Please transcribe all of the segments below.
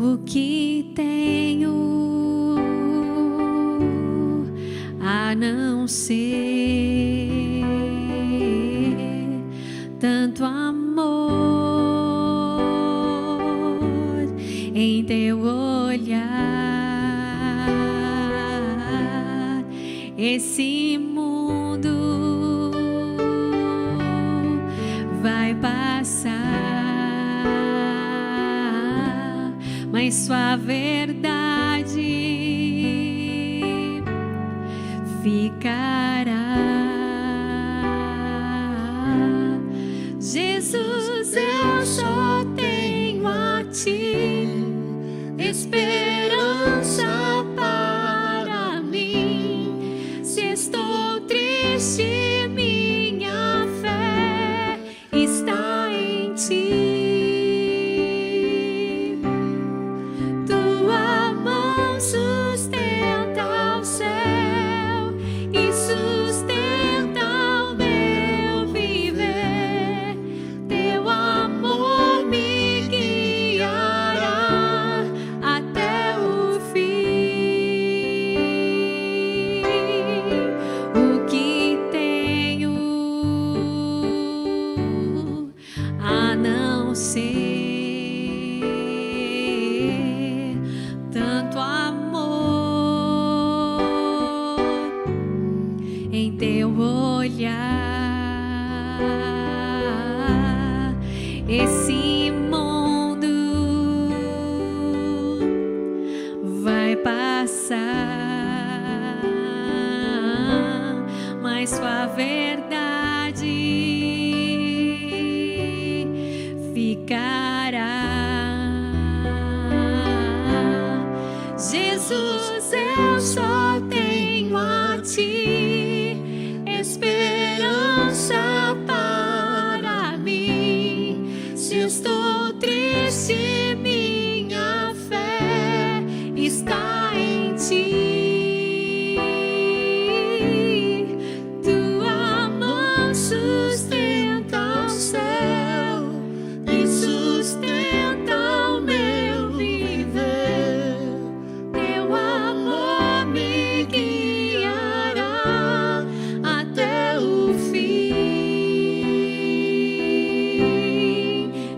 o que tenho a não ser tanto amor em teu olhar. Esse mundo vai passar, mas sua verdade ficará. Jesus, eu só tenho a ti, esperança para mim. Se estou triste, minha fé está em ti. Tua mão sustenta o céu e sustenta o meu viver. Teu amor me guiará até o fim. O que tenho a não ser tanto amor em teu olhar. Esse mundo vai passar, mas sua verdade ficará. Jesus, eu só tenho a ti, esperança para mim. Se estou triste, minha fé está em ti. Tua mão sustenta o céu e sustenta o meu viver. Teu amor me guiará até o fim.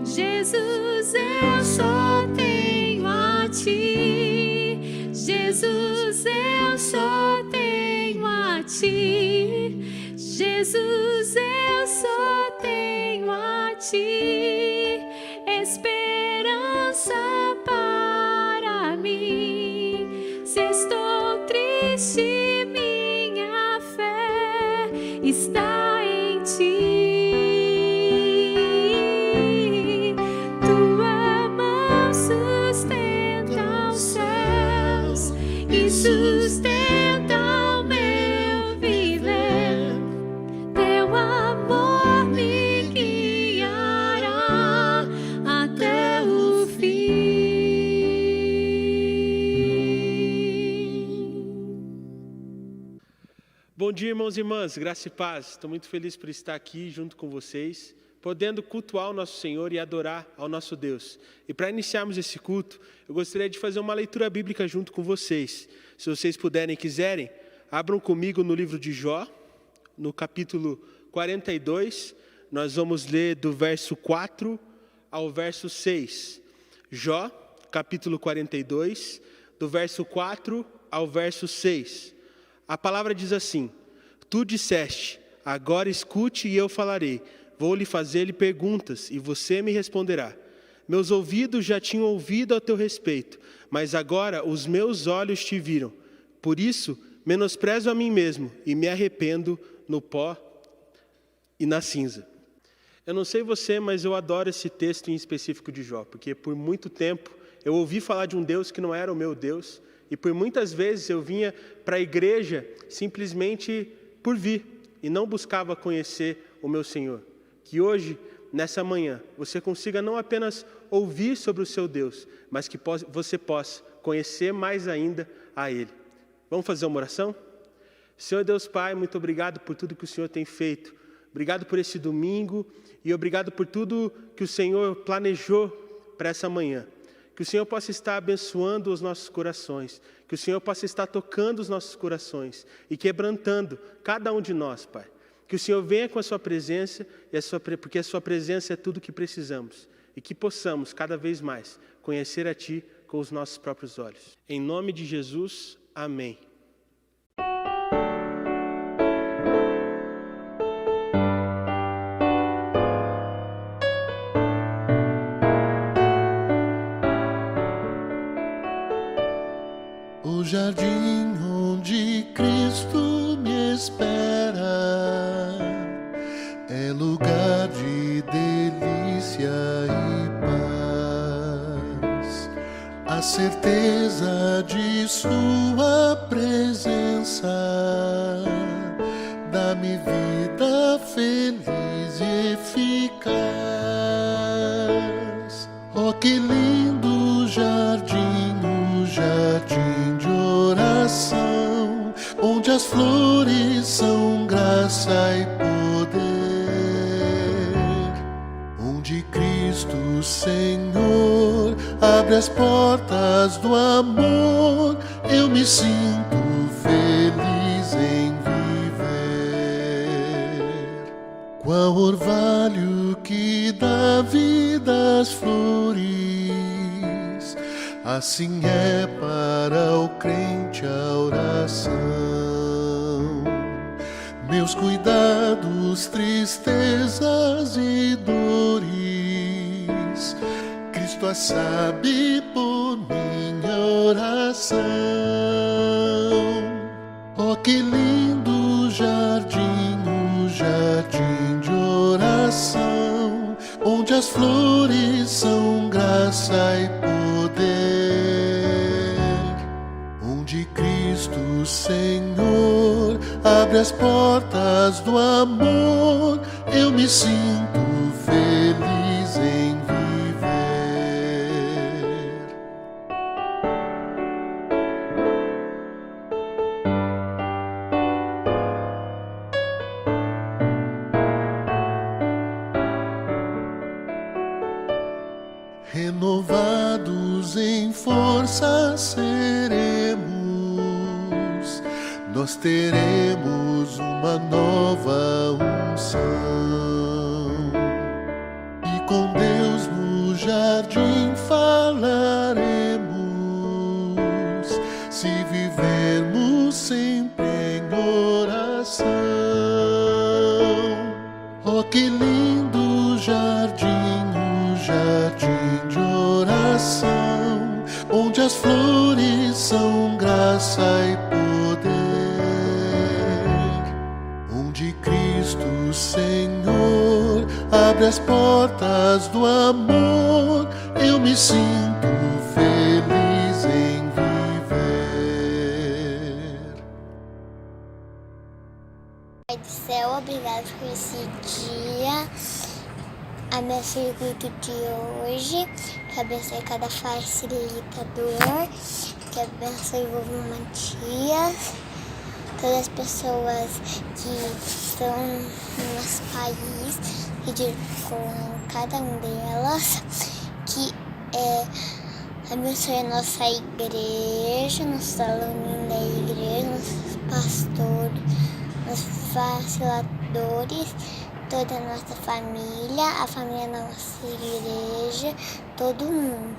Jesus, eu só tenho a ti. Jesus, eu só tenho a ti. Jesus, eu só tenho a ti. Esperança para mim. Se estou triste, minha fé está em ti. Tua mão sustenta os céus e sustenta o meu viver. Teu amor me guiará até o fim. Bom dia, irmãos e irmãs, graça e paz. Estou muito feliz por estar aqui junto com vocês, podendo cultuar o nosso Senhor e adorar ao nosso Deus. E para iniciarmos esse culto, eu gostaria de fazer uma leitura bíblica junto com vocês. Se vocês puderem e quiserem, abram comigo no livro de Jó, no capítulo 42. Nós vamos ler do verso 4 ao verso 6. Jó, capítulo 42, do verso 4 ao verso 6. A palavra diz assim: Tu disseste, agora escute e eu falarei. Vou lhe fazer-lhe perguntas e você me responderá. Meus ouvidos já tinham ouvido a teu respeito, mas agora os meus olhos te viram. Por isso, menosprezo a mim mesmo e me arrependo no pó e na cinza. Eu não sei você, mas eu adoro esse texto em específico de Jó, porque por muito tempo eu ouvi falar de um Deus que não era o meu Deus, e por muitas vezes eu vinha para a igreja simplesmente por vir, e não buscava conhecer o meu Senhor. Que hoje, nessa manhã, você consiga não apenas ouvir sobre o seu Deus, mas que você possa conhecer mais ainda a Ele. Vamos fazer uma oração? Senhor Deus Pai, muito obrigado por tudo que o Senhor tem feito. Obrigado por esse domingo e obrigado por tudo que o Senhor planejou para essa manhã. Que o Senhor possa estar abençoando os nossos corações, que o Senhor possa estar tocando os nossos corações e quebrantando cada um de nós, Pai. Que o Senhor venha com a sua presença, porque a sua presença é tudo o que precisamos. E que possamos, cada vez mais, conhecer a Ti com os nossos próprios olhos. Em nome de Jesus, amém. O jardim onde Cristo me espera é lugar de delícia e paz. A certeza de sua presença dá-me vida feliz e eficaz. Oh, que lindo jardim, o jardim de oração, onde as flores são graça e poder, onde Cristo Senhor abre as portas do amor. Eu me sinto feliz em viver. Qual orvalho que dá vida às flores, assim é para o crente a oração. Meus cuidados, tristezas e dores, Cristo as sabe por minha oração. Oh, que lindo jardim, o jardim de oração, onde as flores são graça e poder, onde Cristo Senhor abre as portas do amor. Eu me sinto feliz em viver. Renovados em força seremos, nós teremos uma nova unção, e com Deus no jardim falaremos, se vivermos sempre em oração. Oh, que lindo jardim, o jardim de oração, onde as flores são graça e poder, onde Cristo Senhor abre as portas do amor. Eu me sinto feliz em viver. Pai do céu, obrigado por esse dia. Abençoe o culto de hoje, que abençoe cada facilitador, que abençoe o vovô Matias, todas as pessoas que estão no nosso país, pedir com cada um delas, que abençoe a nossa igreja, nossos alunos da igreja, nossos pastores, nossos facilitadores, toda a nossa família, a família da nossa igreja, todo mundo.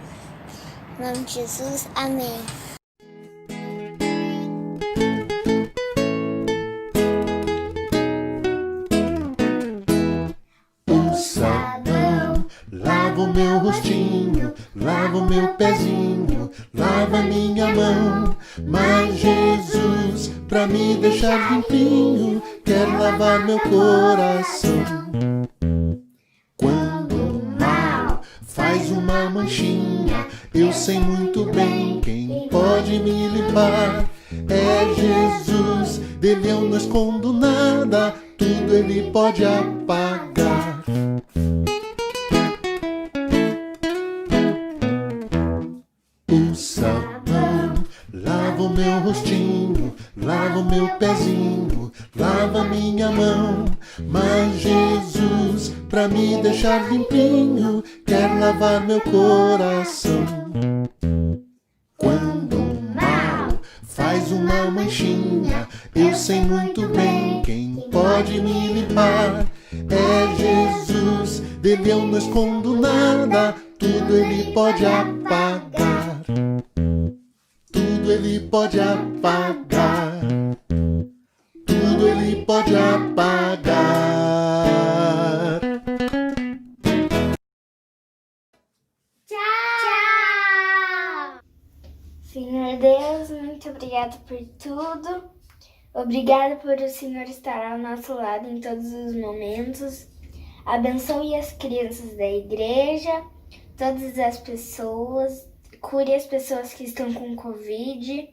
Em nome de Jesus, amém. O sabão lava o meu rostinho, lava o meu pezinho, lava minha mão. Mas Jesus, pra me deixar limpinho, quer lavar meu coração. Quando o mal faz uma manchinha, eu sei muito bem quem pode me limpar. É Jesus, dele eu não escondo nada, tudo ele pode apagar. O sabão lava o meu rostinho, lava o meu pezinho, lava minha mão. Mas Jesus, pra me deixar limpinho, quer lavar meu coração. mais uma manchinha. Eu sei muito bem quem pode me limpar. É Jesus, dele eu não escondo nada. Tudo ele pode apagar. Tudo ele pode apagar. Tudo ele pode apagar. Tchau! Senhor Deus, muito obrigado por tudo. Obrigado por o Senhor estar ao nosso lado em todos os momentos. Abençoe as crianças da igreja, todas as pessoas, cure as pessoas que estão com Covid.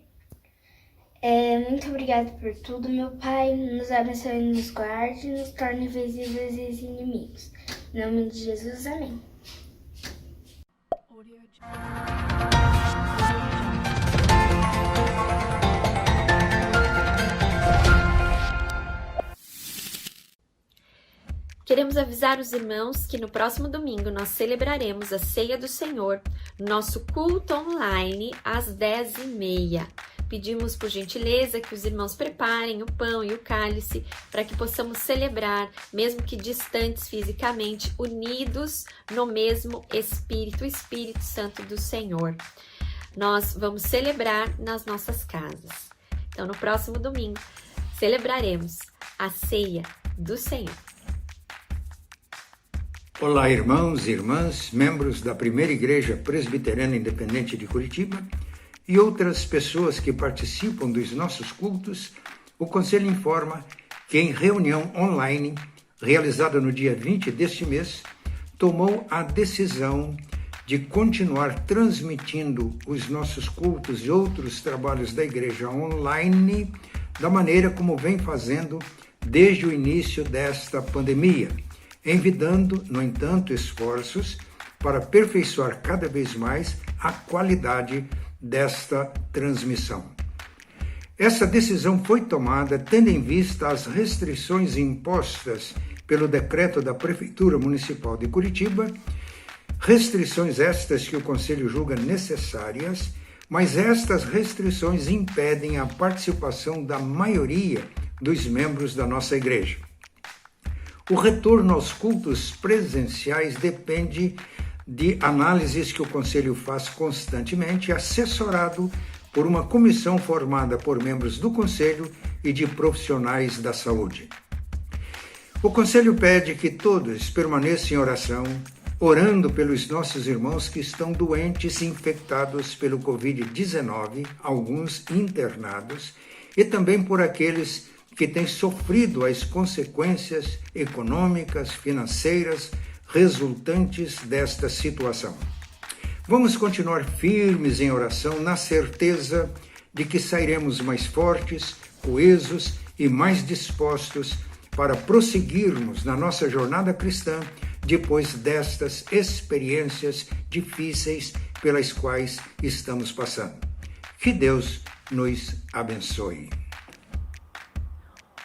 Muito obrigado por tudo, meu Pai. Nos abençoe, nos guarde, nos torne invisíveis os inimigos. Em nome de Jesus, amém. Queremos avisar os irmãos que no próximo domingo nós celebraremos a Ceia do Senhor, nosso culto online às 10h30. Pedimos por gentileza que os irmãos preparem o pão e o cálice para que possamos celebrar, mesmo que distantes fisicamente, unidos no mesmo Espírito, o Espírito Santo do Senhor. Nós vamos celebrar nas nossas casas. Então, no próximo domingo, celebraremos a Ceia do Senhor. Olá, irmãos e irmãs, membros da Primeira Igreja Presbiteriana Independente de Curitiba e outras pessoas que participam dos nossos cultos. O Conselho informa que em reunião online, realizada no dia 20 deste mês, tomou a decisão de continuar transmitindo os nossos cultos e outros trabalhos da igreja online da maneira como vem fazendo desde o início desta pandemia, envidando, no entanto, esforços para aperfeiçoar cada vez mais a qualidade desta transmissão. Essa decisão foi tomada tendo em vista as restrições impostas pelo decreto da Prefeitura Municipal de Curitiba, restrições estas que o Conselho julga necessárias, mas estas restrições impedem a participação da maioria dos membros da nossa igreja. O retorno aos cultos presenciais depende de análises que o Conselho faz constantemente, assessorado por uma comissão formada por membros do Conselho e de profissionais da saúde. O Conselho pede que todos permaneçam em oração, orando pelos nossos irmãos que estão doentes e infectados pelo Covid-19, alguns internados, e também por aqueles que têm sofrido as consequências econômicas, financeiras, resultantes desta situação. Vamos continuar firmes em oração, na certeza de que sairemos mais fortes, coesos e mais dispostos para prosseguirmos na nossa jornada cristã depois destas experiências difíceis pelas quais estamos passando. Que Deus nos abençoe.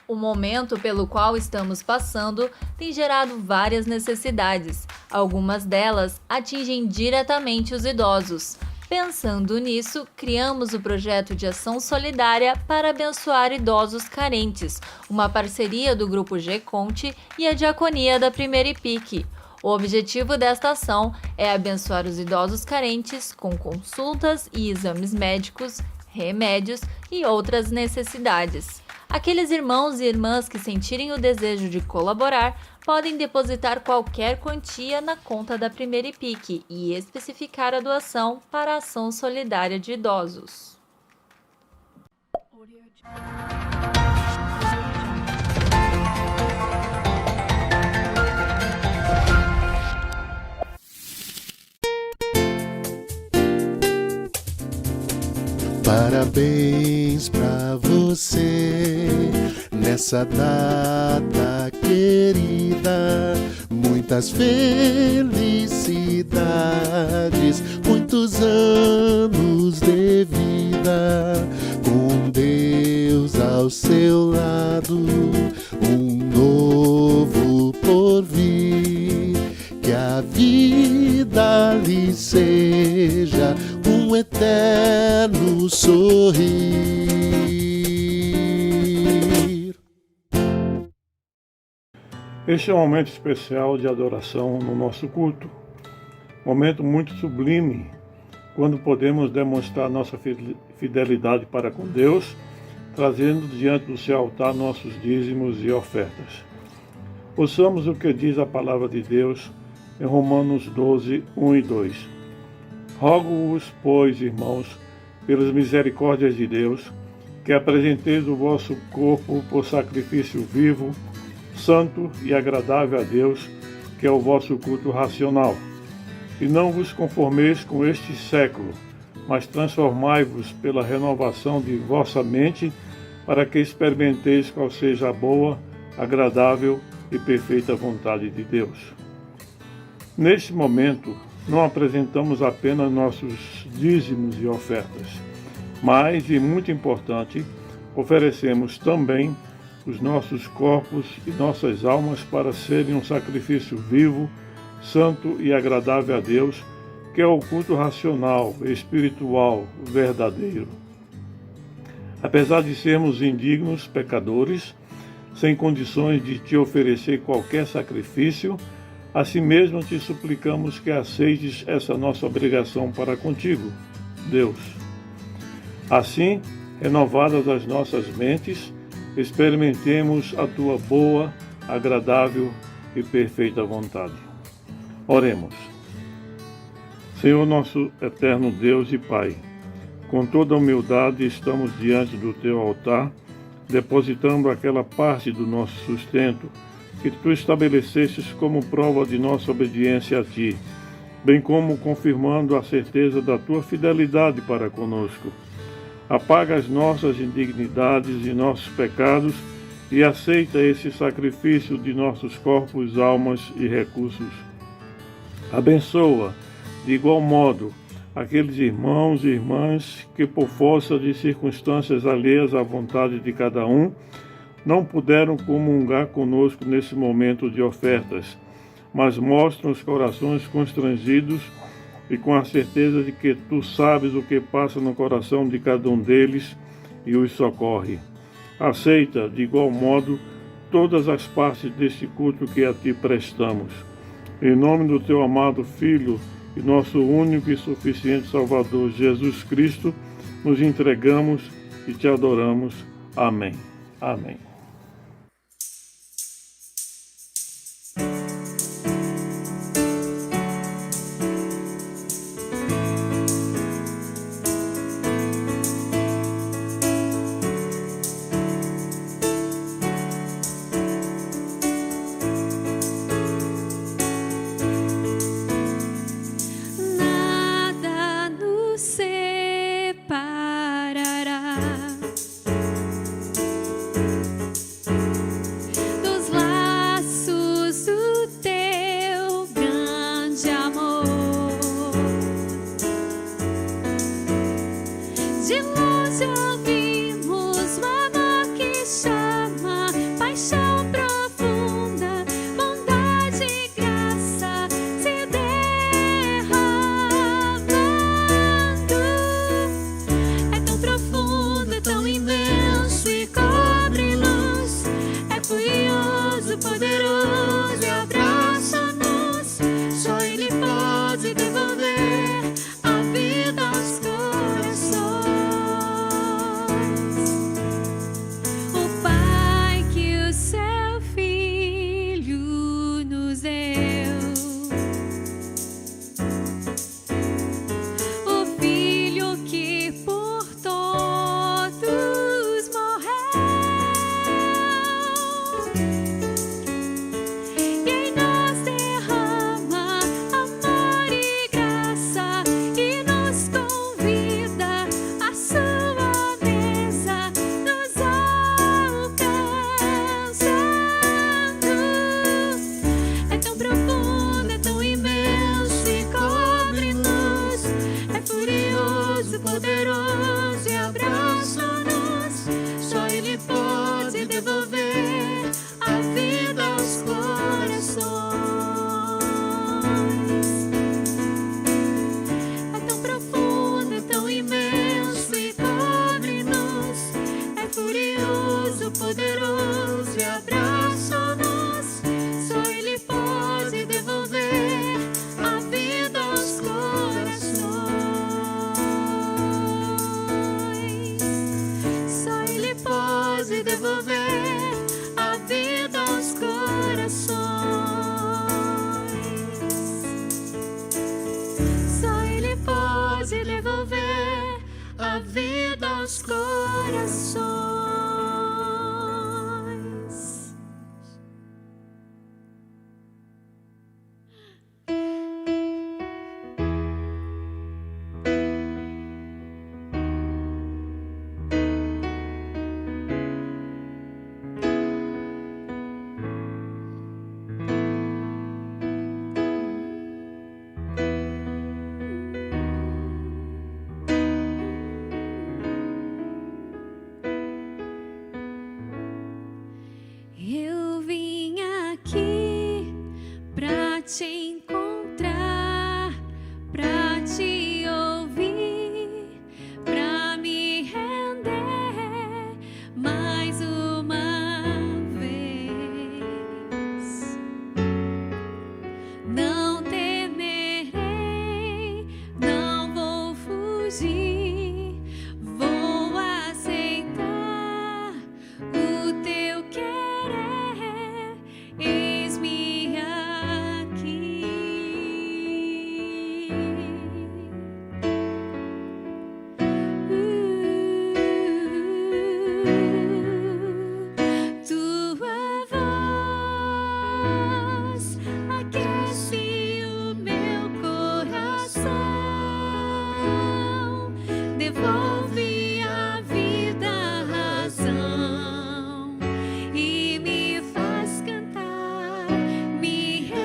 O momento pelo qual estamos passando tem gerado várias necessidades. Algumas delas atingem diretamente os idosos. Pensando nisso, criamos o projeto de ação solidária para abençoar idosos carentes, uma parceria do Grupo G-Conte e a Diaconia da Primeira IPIC. O objetivo desta ação é abençoar os idosos carentes com consultas e exames médicos, remédios e outras necessidades. Aqueles irmãos e irmãs que sentirem o desejo de colaborar podem depositar qualquer quantia na conta da Primeira IPIC e especificar a doação para a ação solidária de idosos. Parabéns pra você nessa data querida. Muitas felicidades, muitos anos de vida. Com Deus ao seu lado, um novo porvir. Que a vida lhe seja um um eterno sorrir. Este é um momento especial de adoração no nosso culto. Momento muito sublime, quando podemos demonstrar nossa fidelidade para com Deus, trazendo diante do seu altar nossos dízimos e ofertas. Ouçamos o que diz a palavra de Deus em Romanos 12, 1 e 2. Rogo-vos, pois, irmãos, pelas misericórdias de Deus, que apresenteis o vosso corpo por sacrifício vivo, santo e agradável a Deus, que é o vosso culto racional. E não vos conformeis com este século, mas transformai-vos pela renovação de vossa mente, para que experimenteis qual seja a boa, agradável e perfeita vontade de Deus. Neste momento, não apresentamos apenas nossos dízimos e ofertas, mas, e muito importante, oferecemos também os nossos corpos e nossas almas para serem um sacrifício vivo, santo e agradável a Deus, que é o culto racional, espiritual, verdadeiro. Apesar de sermos indignos, pecadores, sem condições de te oferecer qualquer sacrifício, assim mesmo te suplicamos que aceites essa nossa obrigação para contigo, Deus. Assim, renovadas as nossas mentes, experimentemos a tua boa, agradável e perfeita vontade. Oremos. Senhor nosso eterno Deus e Pai, com toda humildade estamos diante do teu altar, depositando aquela parte do nosso sustento que tu estabelecestes como prova de nossa obediência a ti, bem como confirmando a certeza da tua fidelidade para conosco. Apaga as nossas indignidades e nossos pecados e aceita esse sacrifício de nossos corpos, almas e recursos. Abençoa, de igual modo, aqueles irmãos e irmãs que, por força de circunstâncias alheias à vontade de cada um, não puderam comungar conosco nesse momento de ofertas, mas mostram os corações constrangidos e com a certeza de que tu sabes o que passa no coração de cada um deles e os socorre. Aceita, de igual modo, todas as partes deste culto que a ti prestamos. Em nome do teu amado Filho e nosso único e suficiente Salvador, Jesus Cristo, nos entregamos e te adoramos. Amém. Amém. a vida aos corações. Eu vim aqui pra te encontrar, pra te ouvir, pra me render mais uma vez. Não temerei, não vou fugir, vou aceitar o teu querer. Eis-me aqui. Tua voz aquece o meu coração, devolve a vida a razão e me faz cantar, me refaz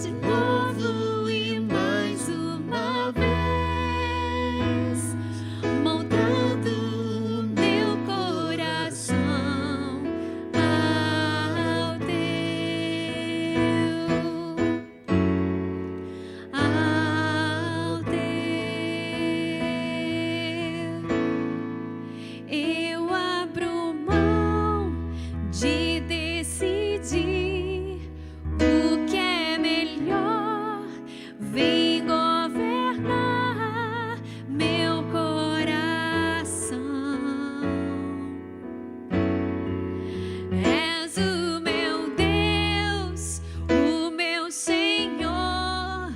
de novo e mais uma vez, moldando o meu coração ao teu. Eu abro mão de decidir o que é melhor, vem governar meu coração. És o meu Deus, o meu Senhor,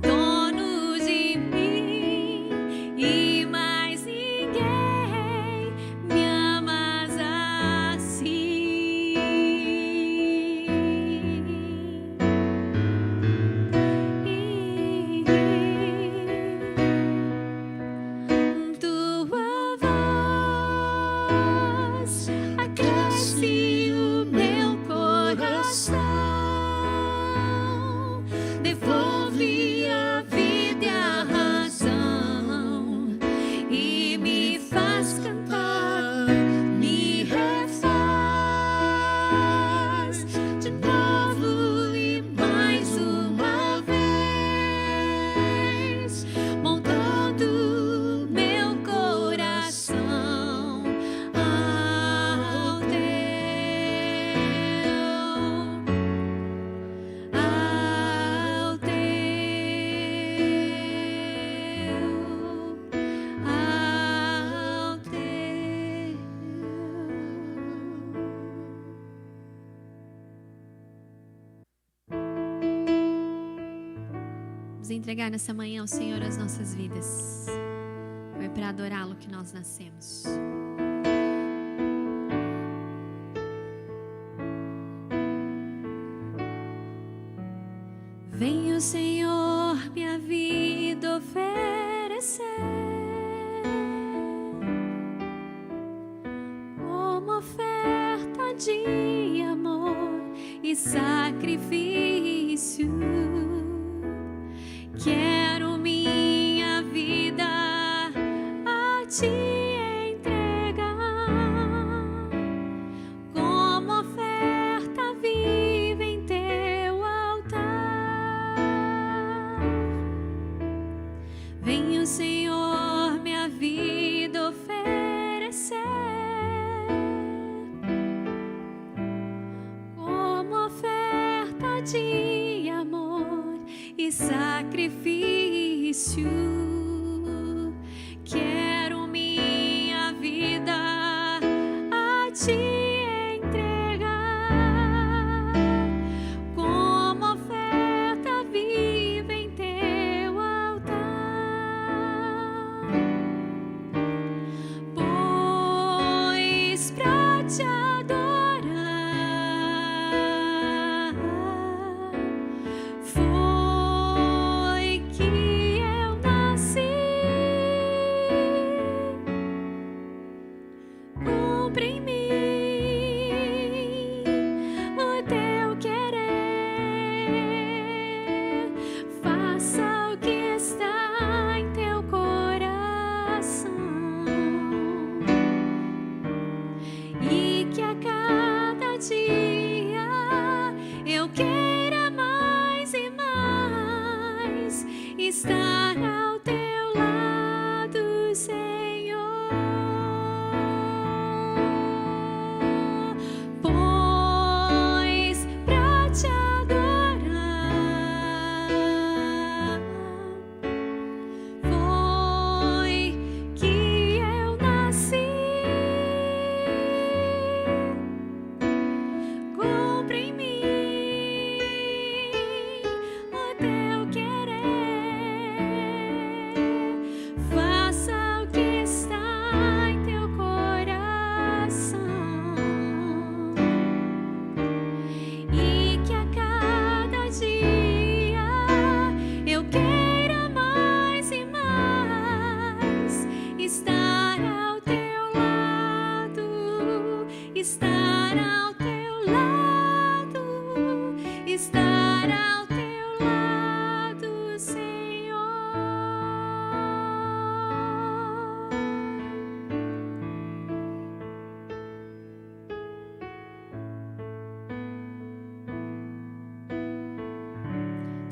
dono de mim e mais ninguém me amas assim. Tua voz aquece o meu coração, devolve a vida e a razão e me faz cantar, me refaz de novo e mais uma vez, montando meu coração ao teu, ao teu, ao teu. Vamos entregar nessa manhã ao Senhor as nossas vidas. Foi para adorá-lo que nós nascemos. Vem o Senhor minha vida oferecer como oferta de amor e sacrifício. Quero minha vida a te entregar como oferta viva em teu altar. Vem o Senhor minha vida oferecer como oferta de amor e sacrifício. Quero minha vida a te entregar como oferta viva em teu altar.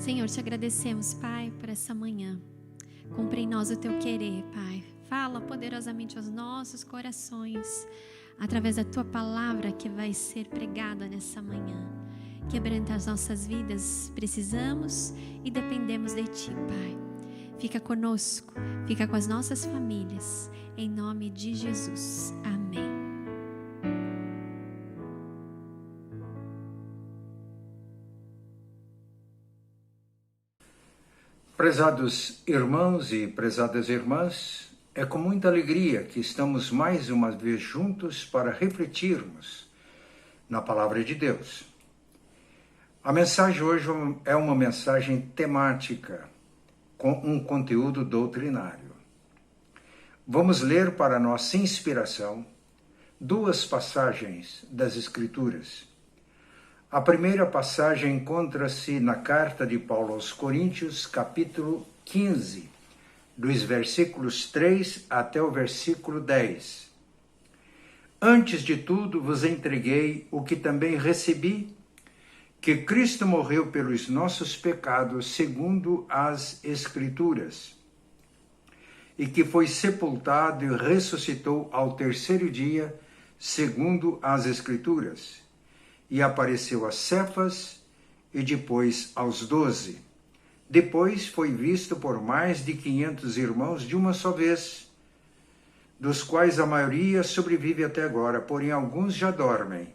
Senhor, te agradecemos, Pai, por essa manhã. Cumpre em nós o teu querer, Pai. Fala poderosamente aos nossos corações, através da tua palavra que vai ser pregada nessa manhã. Quebranta as nossas vidas, precisamos e dependemos de ti, Pai. Fica conosco, fica com as nossas famílias, em nome de Jesus. Amém. Prezados irmãos e prezadas irmãs, é com muita alegria que estamos mais uma vez juntos para refletirmos na Palavra de Deus. A mensagem hoje é uma mensagem temática, com um conteúdo doutrinário. Vamos ler para nossa inspiração 2 passagens das Escrituras. A primeira passagem encontra-se na carta de Paulo aos Coríntios, capítulo 15, dos versículos 3 até o versículo 10. Antes de tudo vos entreguei o que também recebi, que Cristo morreu pelos nossos pecados, segundo as Escrituras, e que foi sepultado e ressuscitou ao 3º dia, segundo as Escrituras, e apareceu a Cefas e depois aos 12. Depois foi visto por mais de 500 irmãos de uma só vez, dos quais a maioria sobrevive até agora, porém alguns já dormem.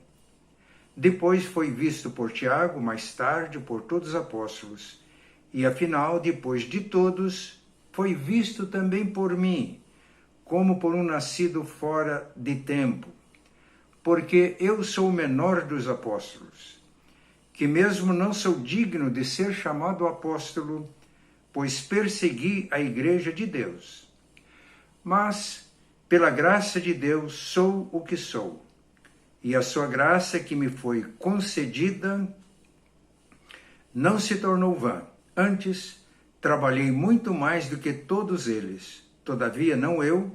Depois foi visto por Tiago, mais tarde por todos os apóstolos, e afinal, depois de todos, foi visto também por mim, como por um nascido fora de tempo. Porque eu sou o menor dos apóstolos, que mesmo não sou digno de ser chamado apóstolo, pois persegui a igreja de Deus. Mas, pela graça de Deus, sou o que sou, e a sua graça que me foi concedida não se tornou vã. Antes, trabalhei muito mais do que todos eles. Todavia, não eu,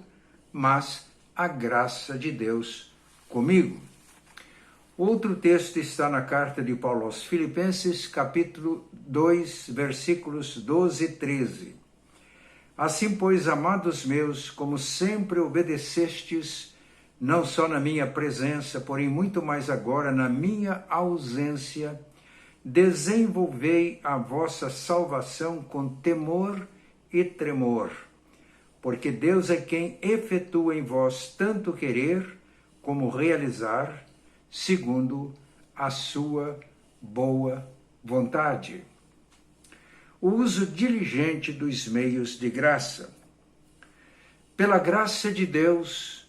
mas a graça de Deus comigo. Outro texto está na carta de Paulo aos Filipenses, capítulo 2, versículos 12 e 13. Assim, pois, amados meus, como sempre obedecestes, não só na minha presença, porém muito mais agora na minha ausência, desenvolvei a vossa salvação com temor e tremor, porque Deus é quem efetua em vós tanto querer como realizar, segundo a sua boa vontade. O uso diligente dos meios de graça. Pela graça de Deus,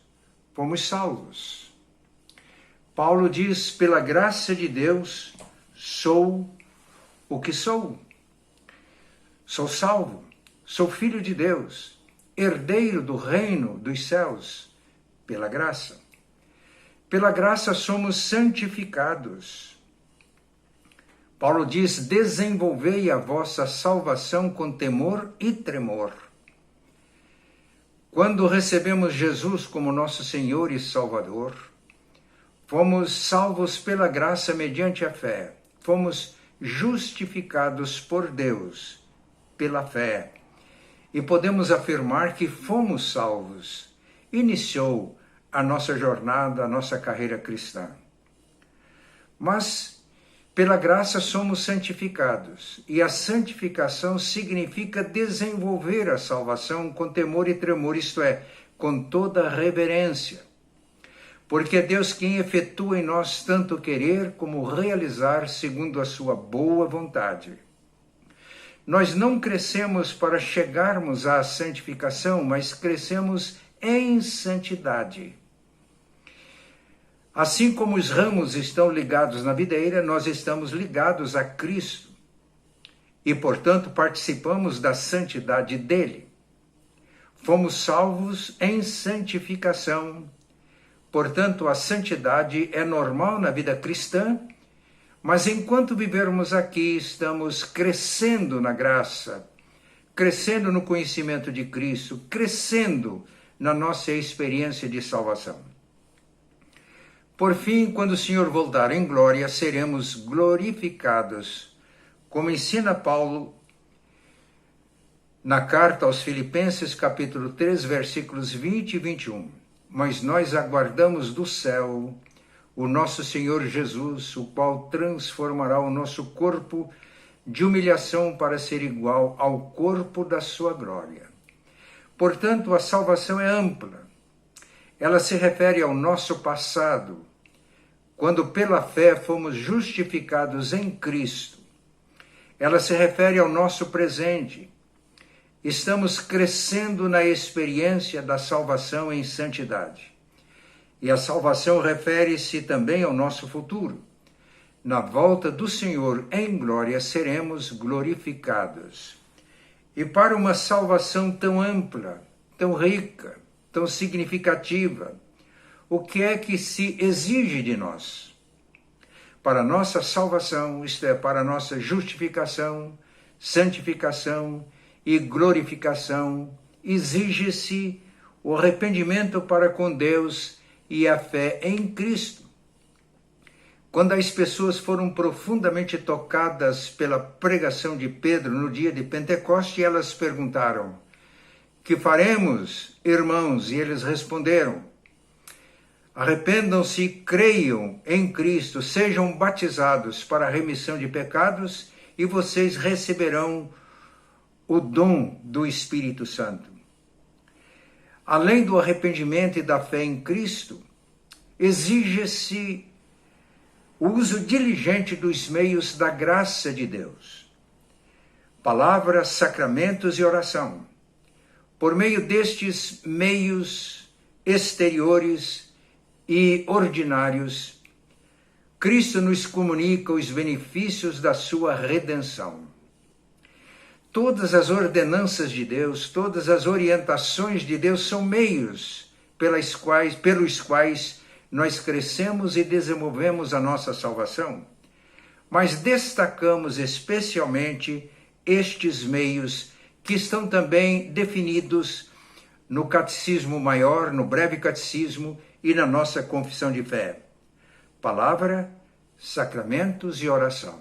fomos salvos. Paulo diz, pela graça de Deus, sou o que sou. Sou salvo, sou filho de Deus, herdeiro do reino dos céus, pela graça. Pela graça somos santificados. Paulo diz, desenvolvei a vossa salvação com temor e tremor. Quando recebemos Jesus como nosso Senhor e Salvador, fomos salvos pela graça mediante a fé. Fomos justificados por Deus pela fé. E podemos afirmar que fomos salvos. Iniciou a nossa jornada, a nossa carreira cristã. Mas, pela graça, somos santificados. E a santificação significa desenvolver a salvação com temor e tremor, isto é, com toda reverência. Porque é Deus quem efetua em nós tanto querer como realizar segundo a sua boa vontade. Nós não crescemos para chegarmos à santificação, mas crescemos em santidade. Assim como os ramos estão ligados na videira, nós estamos ligados a Cristo e, portanto, participamos da santidade dele. Fomos salvos em santificação. Portanto, a santidade é normal na vida cristã, mas enquanto vivermos aqui, estamos crescendo na graça, crescendo no conhecimento de Cristo, crescendo na nossa experiência de salvação. Por fim, quando o Senhor voltar em glória, seremos glorificados como ensina Paulo na carta aos Filipenses, capítulo 3, versículos 20 e 21. Mas nós aguardamos do céu o nosso Senhor Jesus, o qual transformará o nosso corpo de humilhação para ser igual ao corpo da sua glória. Portanto, a salvação é ampla. Ela se refere ao nosso passado, quando pela fé fomos justificados em Cristo. Ela se refere ao nosso presente. Estamos crescendo na experiência da salvação em santidade. E a salvação refere-se também ao nosso futuro. Na volta do Senhor em glória seremos glorificados. E para uma salvação tão ampla, tão rica, tão significativa, o que é que se exige de nós? Para nossa salvação, isto é, para nossa justificação, santificação e glorificação, exige-se o arrependimento para com Deus e a fé em Cristo. Quando as pessoas foram profundamente tocadas pela pregação de Pedro no dia de Pentecoste, elas perguntaram: que faremos, irmãos? E eles responderam: arrependam-se, creiam em Cristo, sejam batizados para a remissão de pecados e vocês receberão o dom do Espírito Santo. Além do arrependimento e da fé em Cristo, exige-se o uso diligente dos meios da graça de Deus. Palavras, sacramentos e oração. Por meio destes meios exteriores e ordinários, Cristo nos comunica os benefícios da sua redenção. Todas as ordenanças de Deus, todas as orientações de Deus são meios pelos quais nós crescemos e desenvolvemos a nossa salvação. Mas destacamos especialmente estes meios que estão também definidos no Catecismo Maior, no Breve Catecismo e na nossa Confissão de Fé. Palavra, sacramentos e oração.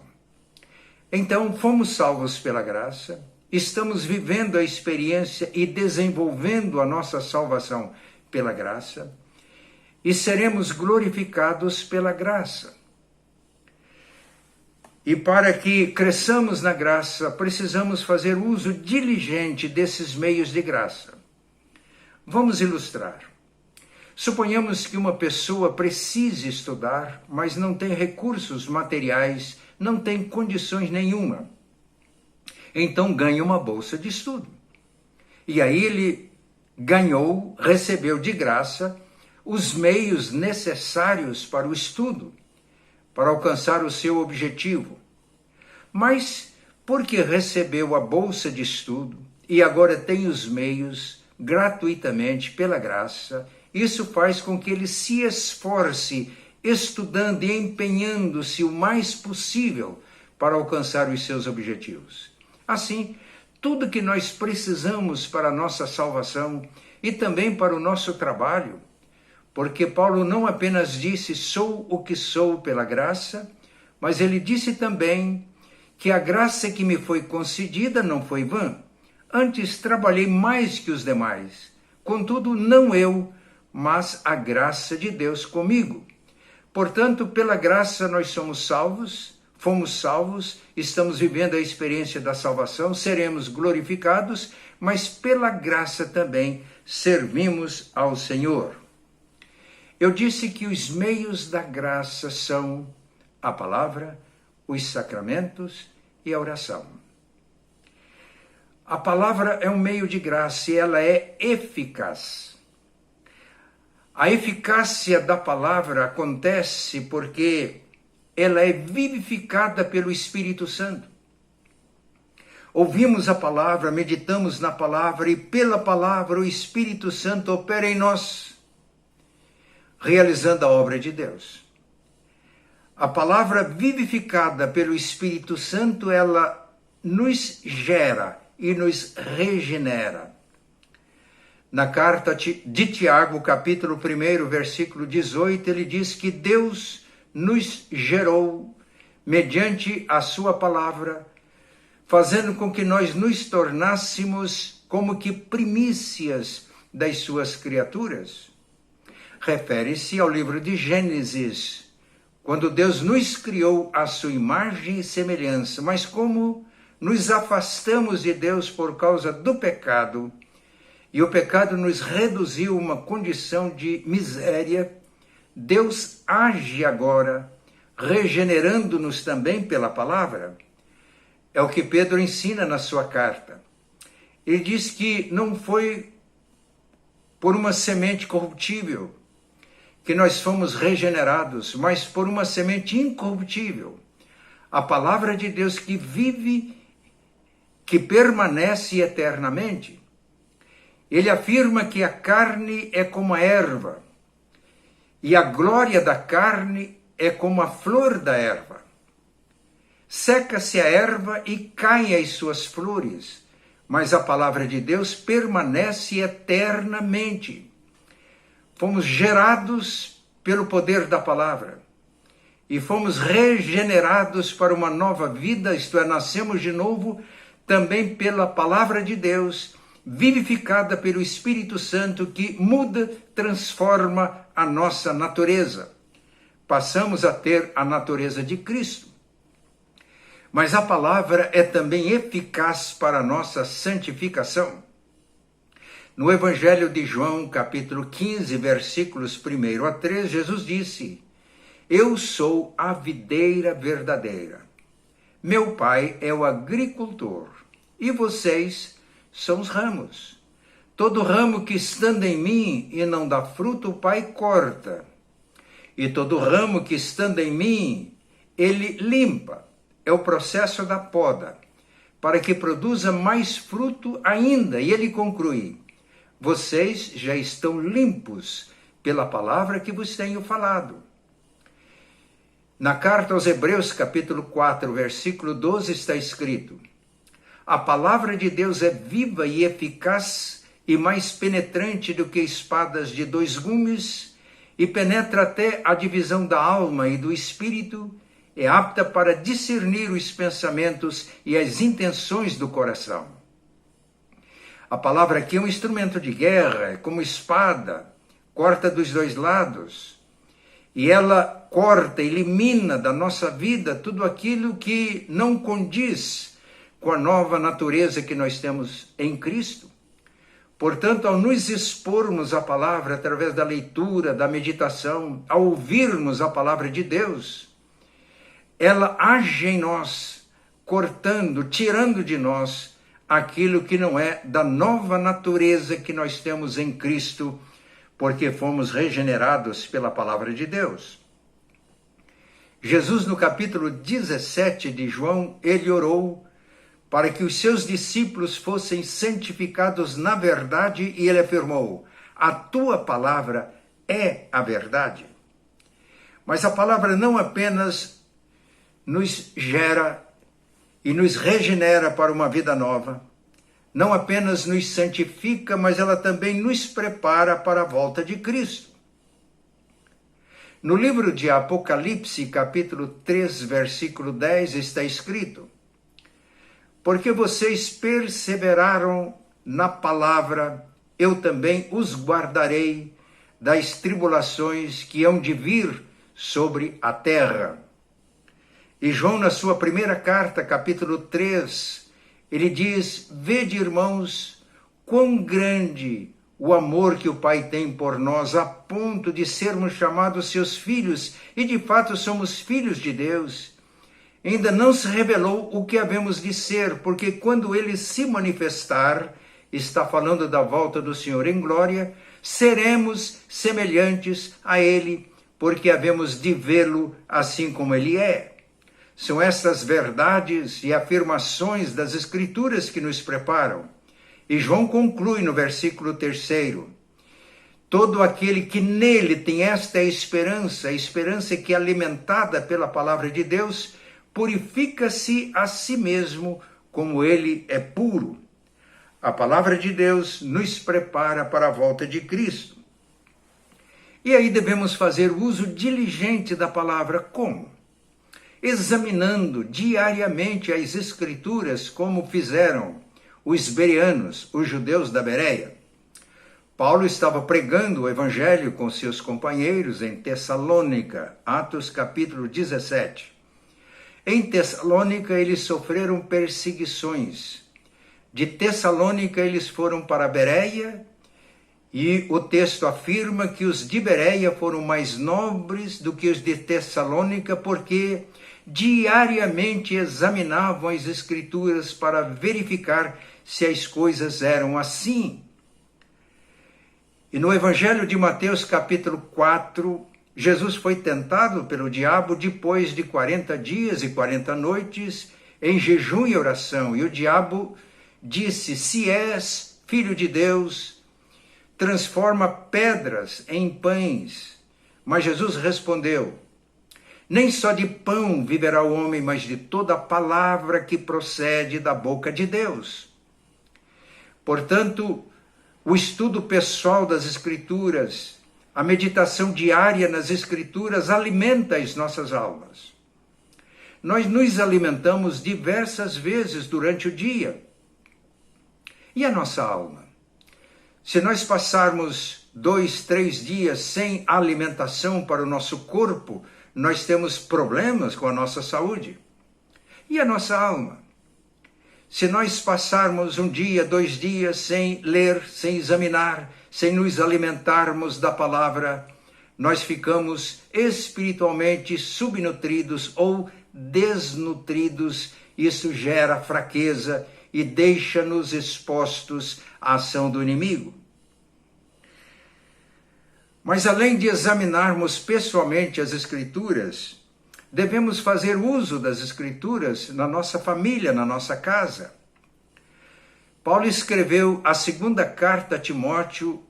Então, fomos salvos pela graça, estamos vivendo a experiência e desenvolvendo a nossa salvação pela graça e seremos glorificados pela graça. E para que cresçamos na graça, precisamos fazer uso diligente desses meios de graça. Vamos ilustrar. Suponhamos que uma pessoa precise estudar, mas não tem recursos materiais, não tem condições nenhuma. Então ganha uma bolsa de estudo. E aí ele recebeu de graça os meios necessários para o estudo, para alcançar o seu objetivo. Mas, porque recebeu a bolsa de estudo e agora tem os meios gratuitamente pela graça, isso faz com que ele se esforce estudando e empenhando-se o mais possível para alcançar os seus objetivos. Assim, tudo que nós precisamos para a nossa salvação e também para o nosso trabalho, porque Paulo não apenas disse sou o que sou pela graça, mas ele disse também que a graça que me foi concedida não foi vã. Antes trabalhei mais que os demais, contudo não eu, mas a graça de Deus comigo. Portanto, pela graça nós somos salvos, fomos salvos, estamos vivendo a experiência da salvação, seremos glorificados, mas pela graça também servimos ao Senhor. Eu disse que os meios da graça são a palavra, os sacramentos e a oração. A palavra é um meio de graça e ela é eficaz. A eficácia da palavra acontece porque ela é vivificada pelo Espírito Santo. Ouvimos a palavra, meditamos na palavra e pela palavra o Espírito Santo opera em nós, realizando a obra de Deus. A palavra vivificada pelo Espírito Santo, ela nos gera e nos regenera. Na carta de Tiago, capítulo 1, versículo 18, ele diz que Deus nos gerou, mediante a sua palavra, fazendo com que nós nos tornássemos como que primícias das suas criaturas. Refere-se ao livro de Gênesis, quando Deus nos criou à sua imagem e semelhança, mas como nos afastamos de Deus por causa do pecado, e o pecado nos reduziu a uma condição de miséria, Deus age agora, regenerando-nos também pela palavra. É o que Pedro ensina na sua carta. Ele diz que não foi por uma semente corruptível que nós fomos regenerados, mas por uma semente incorruptível. A palavra de Deus que vive, que permanece eternamente. Ele afirma que a carne é como a erva, e a glória da carne é como a flor da erva. Seca-se a erva e caem as suas flores, mas a palavra de Deus permanece eternamente. Fomos gerados pelo poder da palavra e fomos regenerados para uma nova vida, isto é, nascemos de novo também pela palavra de Deus, vivificada pelo Espírito Santo, que muda, transforma a nossa natureza. Passamos a ter a natureza de Cristo. Mas a palavra é também eficaz para a nossa santificação. No Evangelho de João, capítulo 15, versículos 1 a 3, Jesus disse: Eu sou a videira verdadeira. Meu Pai é o agricultor, e vocês são os ramos. Todo ramo que estando em mim e não dá fruto, o Pai corta. E todo ramo que estando em mim, ele limpa. É o processo da poda, para que produza mais fruto ainda. E ele conclui: vocês já estão limpos pela palavra que vos tenho falado. Na carta aos Hebreus, capítulo 4, versículo 12, está escrito: a palavra de Deus é viva e eficaz e mais penetrante do que espadas de 2 gumes, e penetra até a divisão da alma e do espírito, é apta para discernir os pensamentos e as intenções do coração. A palavra aqui é um instrumento de guerra, é como espada, corta dos 2 lados, e ela corta, elimina da nossa vida tudo aquilo que não condiz com a nova natureza que nós temos em Cristo. Portanto, ao nos expormos à palavra através da leitura, da meditação, ao ouvirmos a palavra de Deus, ela age em nós, cortando, tirando de nós aquilo que não é da nova natureza que nós temos em Cristo, porque fomos regenerados pela palavra de Deus. Jesus, no capítulo 17 de João, ele orou para que os seus discípulos fossem santificados na verdade, e ele afirmou: a tua palavra é a verdade. Mas a palavra não apenas nos gera e nos regenera para uma vida nova, não apenas nos santifica, mas ela também nos prepara para a volta de Cristo. No livro de Apocalipse, capítulo 3, versículo 10, está escrito: porque vocês perseveraram na palavra, eu também os guardarei das tribulações que hão de vir sobre a terra. E João, na sua primeira carta, capítulo 3, ele diz: vede, irmãos, quão grande o amor que o Pai tem por nós, a ponto de sermos chamados seus filhos, e de fato somos filhos de Deus. Ainda não se revelou o que havemos de ser, porque quando ele se manifestar, está falando da volta do Senhor em glória, seremos semelhantes a ele, porque havemos de vê-lo assim como ele é. São estas verdades e afirmações das Escrituras que nos preparam. E João conclui no versículo 3: todo aquele que nele tem esta esperança, a esperança que é alimentada pela palavra de Deus, purifica-se a si mesmo como ele é puro. A palavra de Deus nos prepara para a volta de Cristo. E aí devemos fazer uso diligente da palavra. Como? examinando diariamente as Escrituras, como fizeram os bereanos, os judeus da Bereia. Paulo estava pregando o evangelho com seus companheiros em Tessalônica, Atos capítulo 17. Em Tessalônica eles sofreram perseguições. De Tessalônica eles foram para Bereia, e o texto afirma que os de Bereia foram mais nobres do que os de Tessalônica, porque diariamente examinavam as Escrituras para verificar se as coisas eram assim. E no Evangelho de Mateus, capítulo 4, Jesus foi tentado pelo diabo depois de 40 dias e 40 noites em jejum e oração. E o diabo disse: se és filho de Deus, transforma pedras em pães. Mas Jesus respondeu: nem só de pão viverá o homem, mas de toda a palavra que procede da boca de Deus. Portanto, o estudo pessoal das Escrituras, a meditação diária nas Escrituras alimenta as nossas almas. Nós nos alimentamos diversas vezes durante o dia. E a nossa alma? Se nós passarmos 2, 3 dias sem alimentação para o nosso corpo, nós temos problemas com a nossa saúde. E a nossa alma? Se nós passarmos 1 dia, 2 dias sem ler, sem examinar, sem nos alimentarmos da palavra, nós ficamos espiritualmente subnutridos ou desnutridos. Isso gera fraqueza e deixa-nos expostos à ação do inimigo. Mas além de examinarmos pessoalmente as Escrituras, devemos fazer uso das Escrituras na nossa família, na nossa casa. Paulo escreveu a segunda carta a Timóteo,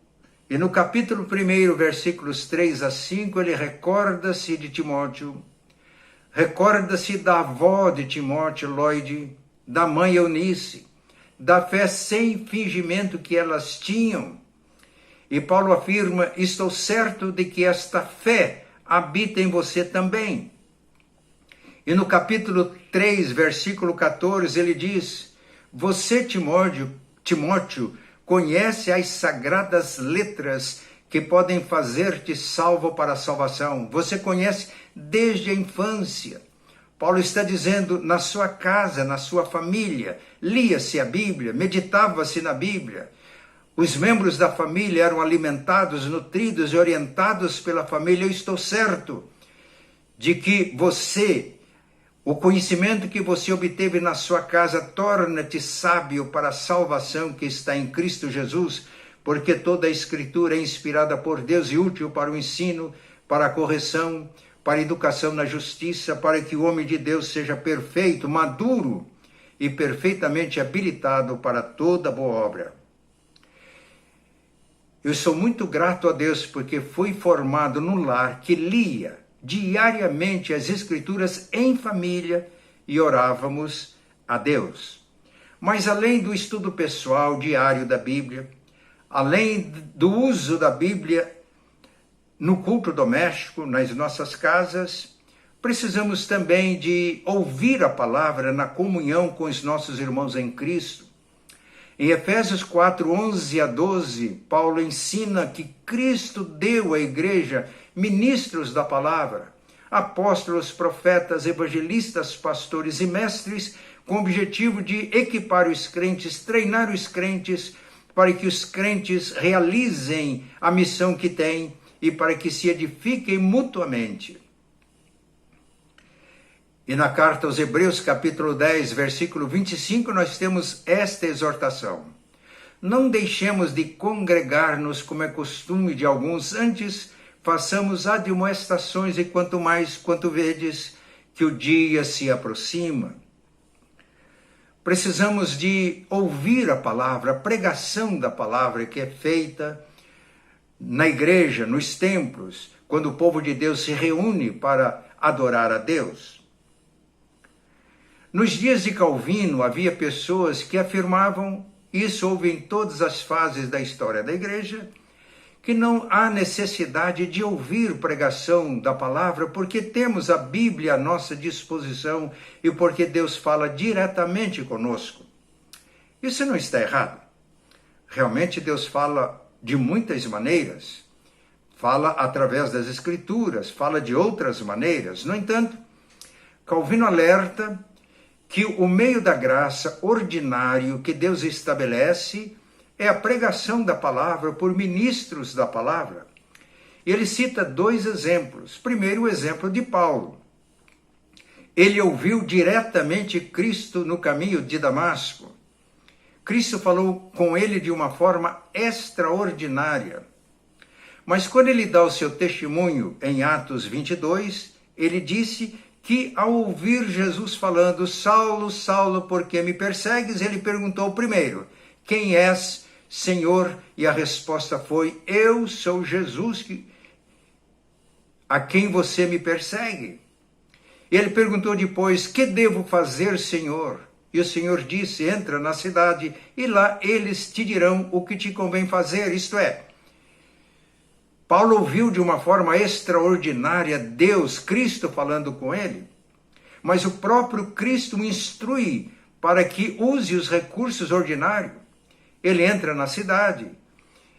e no capítulo 1, versículos 3 a 5, ele recorda-se de Timóteo, recorda-se da avó de Timóteo, Loide, da mãe Eunice, da fé sem fingimento que elas tinham. E Paulo afirma: estou certo de que esta fé habita em você também. E no capítulo 3, versículo 14, ele diz: você, Timóteo, conhece as sagradas letras que podem fazer-te salvo para a salvação. Você conhece desde a infância. Paulo está dizendo: na sua casa, na sua família, lia-se a Bíblia, meditava-se na Bíblia. Os membros da família eram alimentados, nutridos e orientados pela família. Eu estou certo de que o conhecimento que você obteve na sua casa torna-te sábio para a salvação que está em Cristo Jesus, porque toda a Escritura é inspirada por Deus e útil para o ensino, para a correção, para a educação na justiça, para que o homem de Deus seja perfeito, maduro e perfeitamente habilitado para toda boa obra. Eu sou muito grato a Deus porque fui formado num lar que lia diariamente as Escrituras em família e orávamos a Deus. Mas além do estudo pessoal diário da Bíblia, além do uso da Bíblia no culto doméstico, nas nossas casas, precisamos também de ouvir a palavra na comunhão com os nossos irmãos em Cristo. Em Efésios 4, 11 a 12, Paulo ensina que Cristo deu à igreja ministros da palavra, apóstolos, profetas, evangelistas, pastores e mestres, com o objetivo de equipar os crentes, treinar os crentes, para que os crentes realizem a missão que têm e para que se edifiquem mutuamente. E na carta aos Hebreus, capítulo 10, versículo 25, nós temos esta exortação: não deixemos de congregar-nos como é costume de alguns, antes façamos admoestações, e quanto vedes que o dia se aproxima. Precisamos de ouvir a palavra, a pregação da palavra que é feita na igreja, nos templos, quando o povo de Deus se reúne para adorar a Deus. Nos dias de Calvino, havia pessoas que afirmavam, isso houve em todas as fases da história da igreja, que não há necessidade de ouvir pregação da palavra, porque temos a Bíblia à nossa disposição e porque Deus fala diretamente conosco. Isso não está errado. Realmente Deus fala de muitas maneiras. Fala através das Escrituras, fala de outras maneiras. No entanto, Calvino alerta que o meio da graça ordinário que Deus estabelece é a pregação da palavra por ministros da palavra. Ele cita 2 exemplos. Primeiro, o exemplo de Paulo. Ele ouviu diretamente Cristo no caminho de Damasco. Cristo falou com ele de uma forma extraordinária. Mas quando ele dá o seu testemunho em Atos 22, ele disse que ao ouvir Jesus falando, Saulo, Saulo, por que me persegues? Ele perguntou primeiro, quem és, Senhor? E a resposta foi, eu sou Jesus, a quem você me persegue. Ele perguntou depois, que devo fazer, Senhor? E o Senhor disse, entra na cidade e lá eles te dirão o que te convém fazer, isto é, Paulo ouviu de uma forma extraordinária Deus, Cristo falando com ele, mas o próprio Cristo o instrui para que use os recursos ordinários. Ele entra na cidade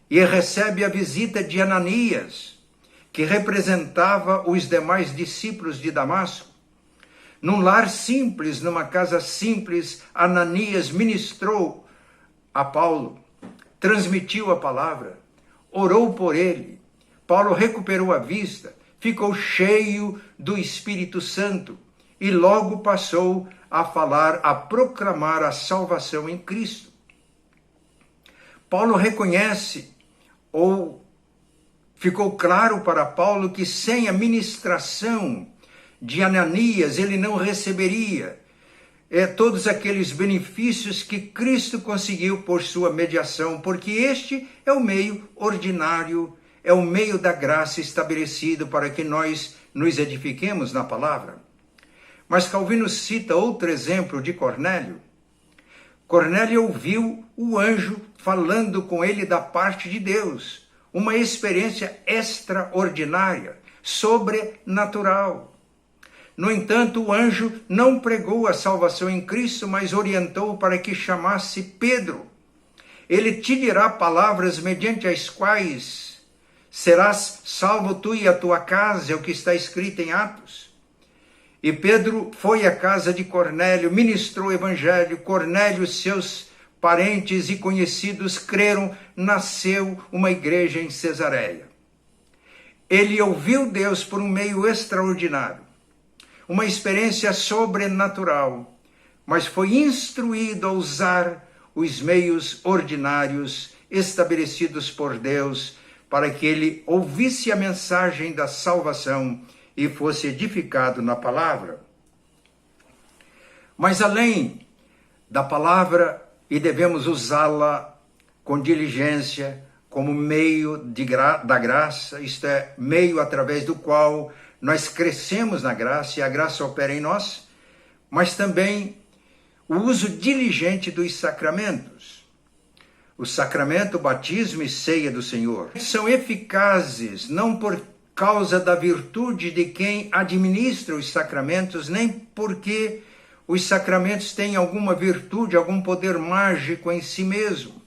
e recebe a visita de Ananias, que representava os demais discípulos de Damasco. Num lar simples, numa casa simples, Ananias ministrou a Paulo, transmitiu a palavra, orou por ele. Paulo recuperou a vista, ficou cheio do Espírito Santo e logo passou a falar, a proclamar a salvação em Cristo. Paulo reconhece, ou ficou claro para Paulo, que sem a ministração de Ananias ele não receberia todos aqueles benefícios que Cristo conseguiu por sua mediação, porque este é o meio ordinário, é o meio da graça estabelecido para que nós nos edifiquemos na palavra. Mas Calvino cita outro exemplo de Cornélio. Cornélio ouviu o anjo falando com ele da parte de Deus, uma experiência extraordinária, sobrenatural. No entanto, o anjo não pregou a salvação em Cristo, mas orientou para que chamasse Pedro. Ele te dirá palavras mediante as quais serás salvo tu e a tua casa, é o que está escrito em Atos. E Pedro foi à casa de Cornélio, ministrou o evangelho. Cornélio, seus parentes e conhecidos creram, nasceu uma igreja em Cesareia. Ele ouviu Deus por um meio extraordinário, uma experiência sobrenatural, mas foi instruído a usar os meios ordinários estabelecidos por Deus para que ele ouvisse a mensagem da salvação e fosse edificado na palavra. Mas além da palavra, e devemos usá-la com diligência, como meio da graça, isto é, meio através do qual nós crescemos na graça e a graça opera em nós, mas também o uso diligente dos sacramentos. O sacramento, batismo e ceia do Senhor são eficazes não por causa da virtude de quem administra os sacramentos, nem porque os sacramentos têm alguma virtude, algum poder mágico em si mesmo,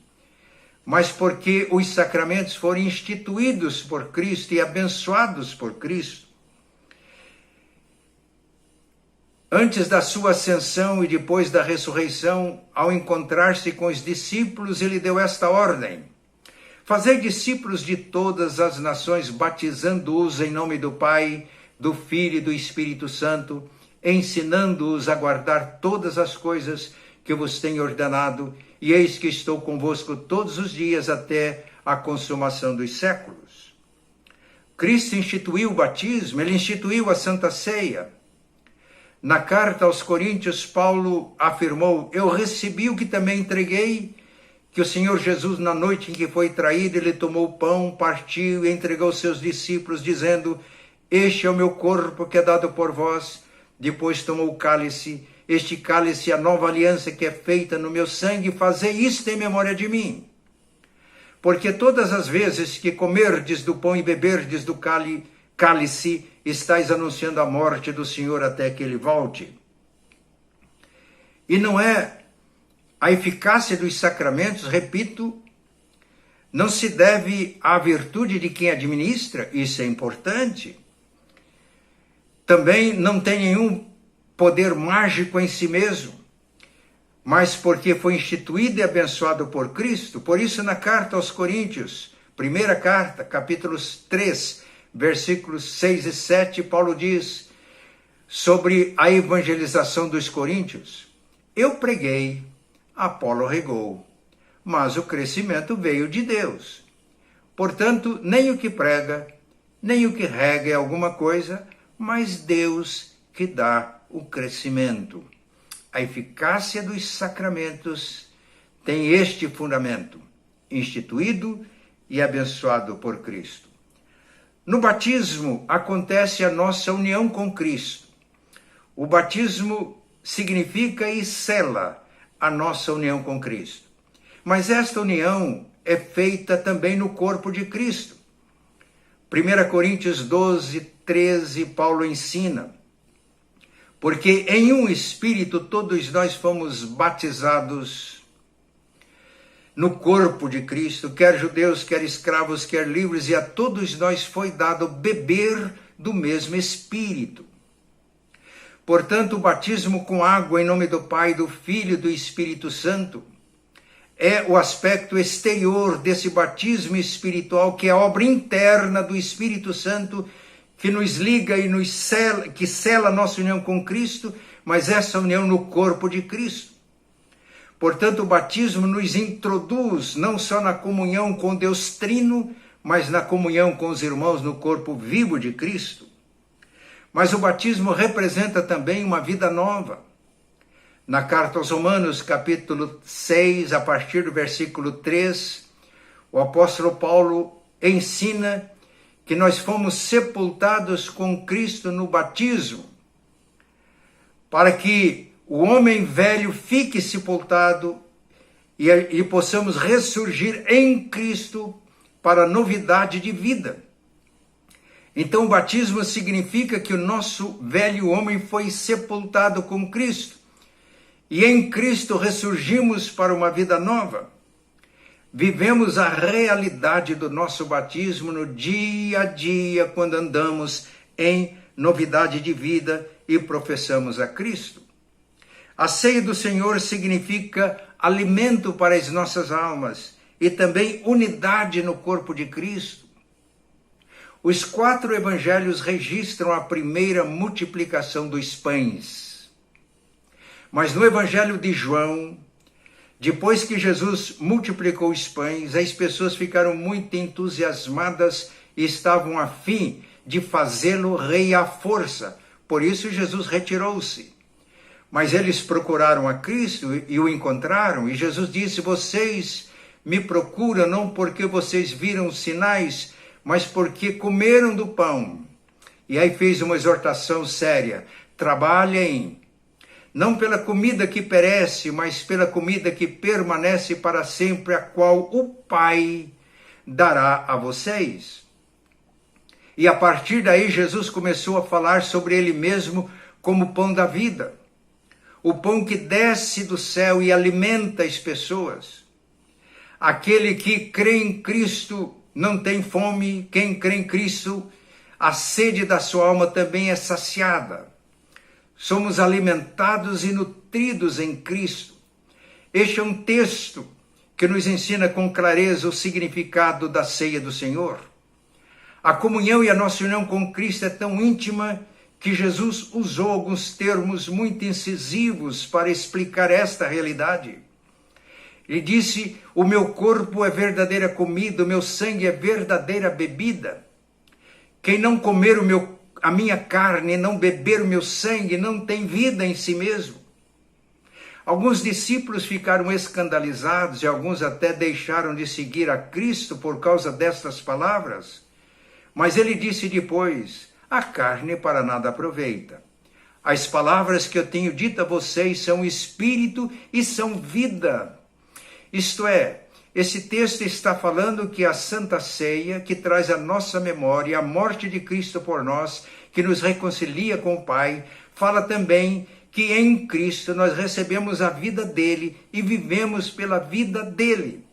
mas porque os sacramentos foram instituídos por Cristo e abençoados por Cristo. Antes da sua ascensão e depois da ressurreição, ao encontrar-se com os discípulos, ele deu esta ordem: fazei discípulos de todas as nações, batizando-os em nome do Pai, do Filho e do Espírito Santo, ensinando-os a guardar todas as coisas que vos tenho ordenado, e eis que estou convosco todos os dias até a consumação dos séculos. Cristo instituiu o batismo, ele instituiu a Santa Ceia. Na carta aos Coríntios, Paulo afirmou: eu recebi o que também entreguei, que o Senhor Jesus, na noite em que foi traído, ele tomou o pão, partiu e entregou aos seus discípulos, dizendo: este é o meu corpo que é dado por vós. Depois tomou o cálice: este cálice é a nova aliança que é feita no meu sangue, fazei isto em memória de mim. Porque todas as vezes que comerdes do pão e beberdes do cálice, estáis anunciando a morte do Senhor até que ele volte. E não é a eficácia dos sacramentos, repito, não se deve à virtude de quem administra, isso é importante. Também não tem nenhum poder mágico em si mesmo, mas porque foi instituído e abençoado por Cristo. Por isso, na carta aos Coríntios, primeira carta, capítulos 3, versículos 6 e 7, Paulo diz sobre a evangelização dos coríntios: eu preguei, Apolo regou, mas o crescimento veio de Deus. Portanto, nem o que prega, nem o que rega é alguma coisa, mas Deus que dá o crescimento. A eficácia dos sacramentos tem este fundamento, instituído e abençoado por Cristo. No batismo acontece a nossa união com Cristo. O batismo significa e sela a nossa união com Cristo. Mas esta união é feita também no corpo de Cristo. 1 Coríntios 12, 13, Paulo ensina: porque em um Espírito todos nós fomos batizados no corpo de Cristo, quer judeus, quer escravos, quer livres, e a todos nós foi dado beber do mesmo Espírito. Portanto, o batismo com água em nome do Pai, do Filho e do Espírito Santo é o aspecto exterior desse batismo espiritual, que é a obra interna do Espírito Santo, que nos liga e nos sela, que sela a nossa união com Cristo, mas essa união no corpo de Cristo. Portanto, o batismo nos introduz não só na comunhão com Deus Trino, mas na comunhão com os irmãos no corpo vivo de Cristo. Mas o batismo representa também uma vida nova. Na carta aos Romanos, capítulo 6, a partir do versículo 3, o apóstolo Paulo ensina que nós fomos sepultados com Cristo no batismo, para que o homem velho fique sepultado e possamos ressurgir em Cristo para a novidade de vida. Então, o batismo significa que o nosso velho homem foi sepultado com Cristo, e em Cristo ressurgimos para uma vida nova. Vivemos a realidade do nosso batismo no dia a dia, quando andamos em novidade de vida e professamos a Cristo. A ceia do Senhor significa alimento para as nossas almas e também unidade no corpo de Cristo. Os 4 evangelhos registram a primeira multiplicação dos pães. Mas no evangelho de João, depois que Jesus multiplicou os pães, as pessoas ficaram muito entusiasmadas e estavam a fim de fazê-lo rei à força. Por isso Jesus retirou-se. Mas eles procuraram a Cristo e o encontraram, e Jesus disse: vocês me procuram não porque vocês viram sinais, mas porque comeram do pão. E aí fez uma exortação séria: trabalhem, não pela comida que perece, mas pela comida que permanece para sempre, a qual o Pai dará a vocês. E a partir daí Jesus começou a falar sobre ele mesmo como pão da vida, o pão que desce do céu e alimenta as pessoas. Aquele que crê em Cristo não tem fome, quem crê em Cristo, a sede da sua alma também é saciada. Somos alimentados e nutridos em Cristo. Este é um texto que nos ensina com clareza o significado da ceia do Senhor. A comunhão e a nossa união com Cristo é tão íntima que Jesus usou alguns termos muito incisivos para explicar esta realidade. Ele disse: o meu corpo é verdadeira comida, o meu sangue é verdadeira bebida. Quem não comer a minha carne e não beber o meu sangue não tem vida em si mesmo. Alguns discípulos ficaram escandalizados e alguns até deixaram de seguir a Cristo por causa destas palavras. Mas ele disse depois: a carne para nada aproveita. As palavras que eu tenho dito a vocês são espírito e são vida. Isto é, esse texto está falando que a Santa Ceia, que traz à nossa memória a morte de Cristo por nós, que nos reconcilia com o Pai, fala também que em Cristo nós recebemos a vida dele e vivemos pela vida dele.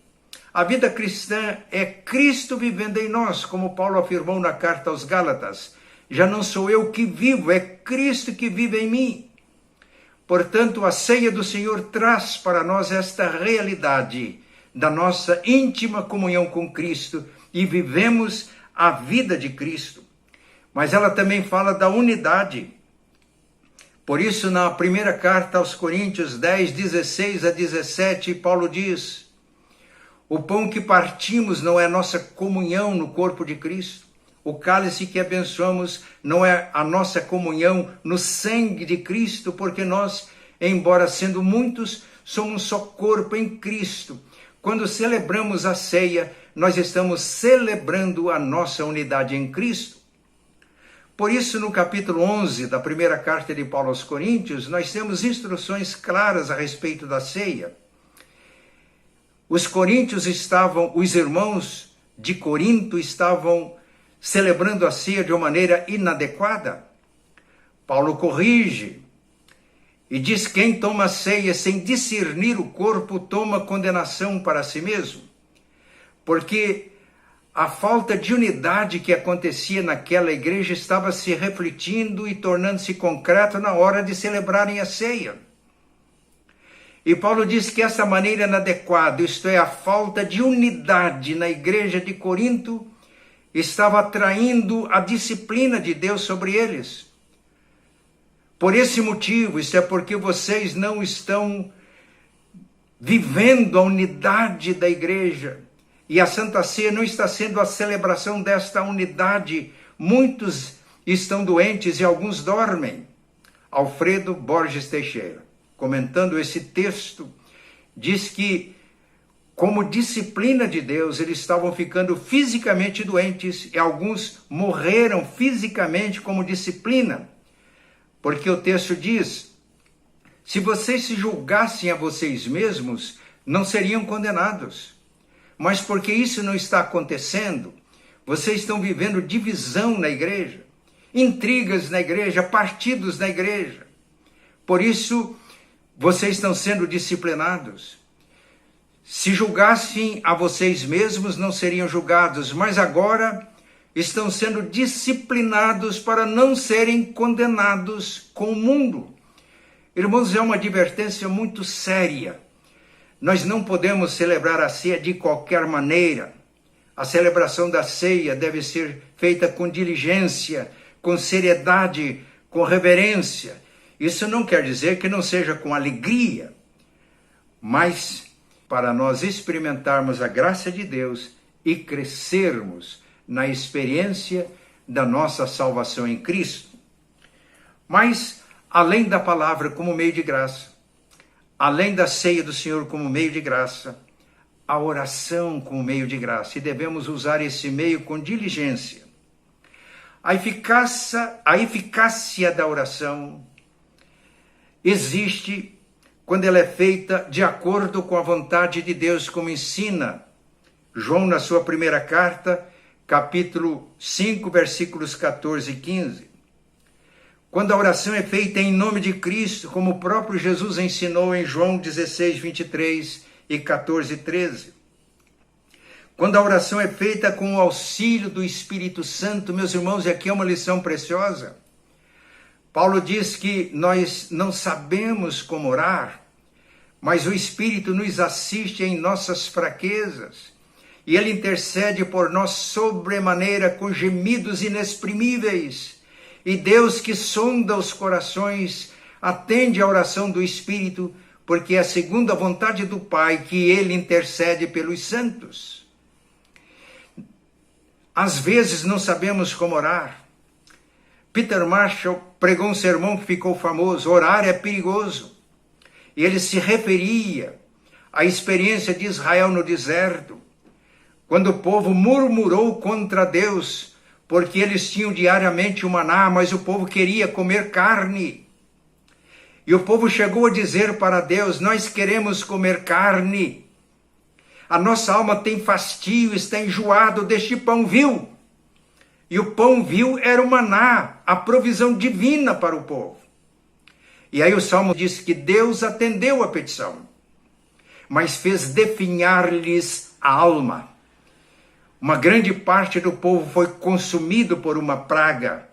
A vida cristã é Cristo vivendo em nós, como Paulo afirmou na carta aos Gálatas. Já não sou eu que vivo, é Cristo que vive em mim. Portanto, a ceia do Senhor traz para nós esta realidade da nossa íntima comunhão com Cristo e vivemos a vida de Cristo. Mas ela também fala da unidade. Por isso, na primeira carta aos Coríntios 10, 16 a 17, Paulo diz: o pão que partimos não é nossa comunhão no corpo de Cristo. O cálice que abençoamos não é a nossa comunhão no sangue de Cristo, porque nós, embora sendo muitos, somos um só corpo em Cristo. Quando celebramos a ceia, nós estamos celebrando a nossa unidade em Cristo. Por isso, no capítulo 11 da primeira carta de Paulo aos Coríntios, nós temos instruções claras a respeito da ceia. Os irmãos de Corinto estavam celebrando a ceia de uma maneira inadequada. Paulo corrige e diz: quem toma a ceia sem discernir o corpo toma condenação para si mesmo. Porque a falta de unidade que acontecia naquela igreja estava se refletindo e tornando-se concreto na hora de celebrarem a ceia. E Paulo diz que essa maneira inadequada, isto é, a falta de unidade na igreja de Corinto, estava atraindo a disciplina de Deus sobre eles. Por esse motivo, isto é porque vocês não estão vivendo a unidade da igreja, e a Santa Ceia não está sendo a celebração desta unidade. Muitos estão doentes e alguns dormem. Alfredo Borges Teixeira, comentando esse texto, diz que, como disciplina de Deus, eles estavam ficando fisicamente doentes e alguns morreram fisicamente como disciplina. Porque o texto diz: se vocês se julgassem a vocês mesmos, não seriam condenados. Mas porque isso não está acontecendo, vocês estão vivendo divisão na igreja, intrigas na igreja, partidos na igreja. Por isso, vocês estão sendo disciplinados. Se julgassem a vocês mesmos, não seriam julgados, mas agora estão sendo disciplinados para não serem condenados com o mundo. Irmãos, é uma advertência muito séria. Nós não podemos celebrar a ceia de qualquer maneira. A celebração da ceia deve ser feita com diligência, com seriedade, com reverência. Isso não quer dizer que não seja com alegria, mas para nós experimentarmos a graça de Deus e crescermos na experiência da nossa salvação em Cristo. Mas, além da palavra como meio de graça, além da ceia do Senhor como meio de graça, a oração como meio de graça, e devemos usar esse meio com diligência. A eficácia da oração existe quando ela é feita de acordo com a vontade de Deus, como ensina João na sua primeira carta, capítulo 5, versículos 14 e 15. Quando a oração é feita em nome de Cristo, como o próprio Jesus ensinou em João 16, 23 e 14, 13. Quando a oração é feita com o auxílio do Espírito Santo, meus irmãos, e aqui é uma lição preciosa. Paulo diz que nós não sabemos como orar, mas o Espírito nos assiste em nossas fraquezas, e ele intercede por nós sobremaneira com gemidos inexprimíveis. E Deus, que sonda os corações, atende à oração do Espírito, porque é segundo a vontade do Pai que ele intercede pelos santos. Às vezes não sabemos como orar. Peter Marshall pregou um sermão que ficou famoso: orar é perigoso. E ele se referia à experiência de Israel no deserto, quando o povo murmurou contra Deus, porque eles tinham diariamente o maná, mas o povo queria comer carne. E o povo chegou a dizer para Deus: nós queremos comer carne. A nossa alma tem fastio, está enjoado deste pão vil. E o pão vil era o maná, a provisão divina para o povo. E aí o Salmo diz que Deus atendeu a petição, mas fez definhar-lhes a alma. Uma grande parte do povo foi consumido por uma praga.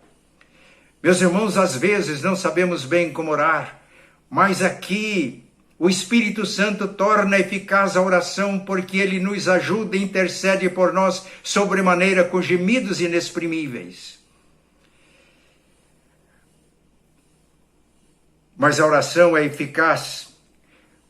Meus irmãos, às vezes não sabemos bem como orar, mas aqui o Espírito Santo torna eficaz a oração, porque ele nos ajuda e intercede por nós sobremaneira com gemidos inexprimíveis. Mas a oração é eficaz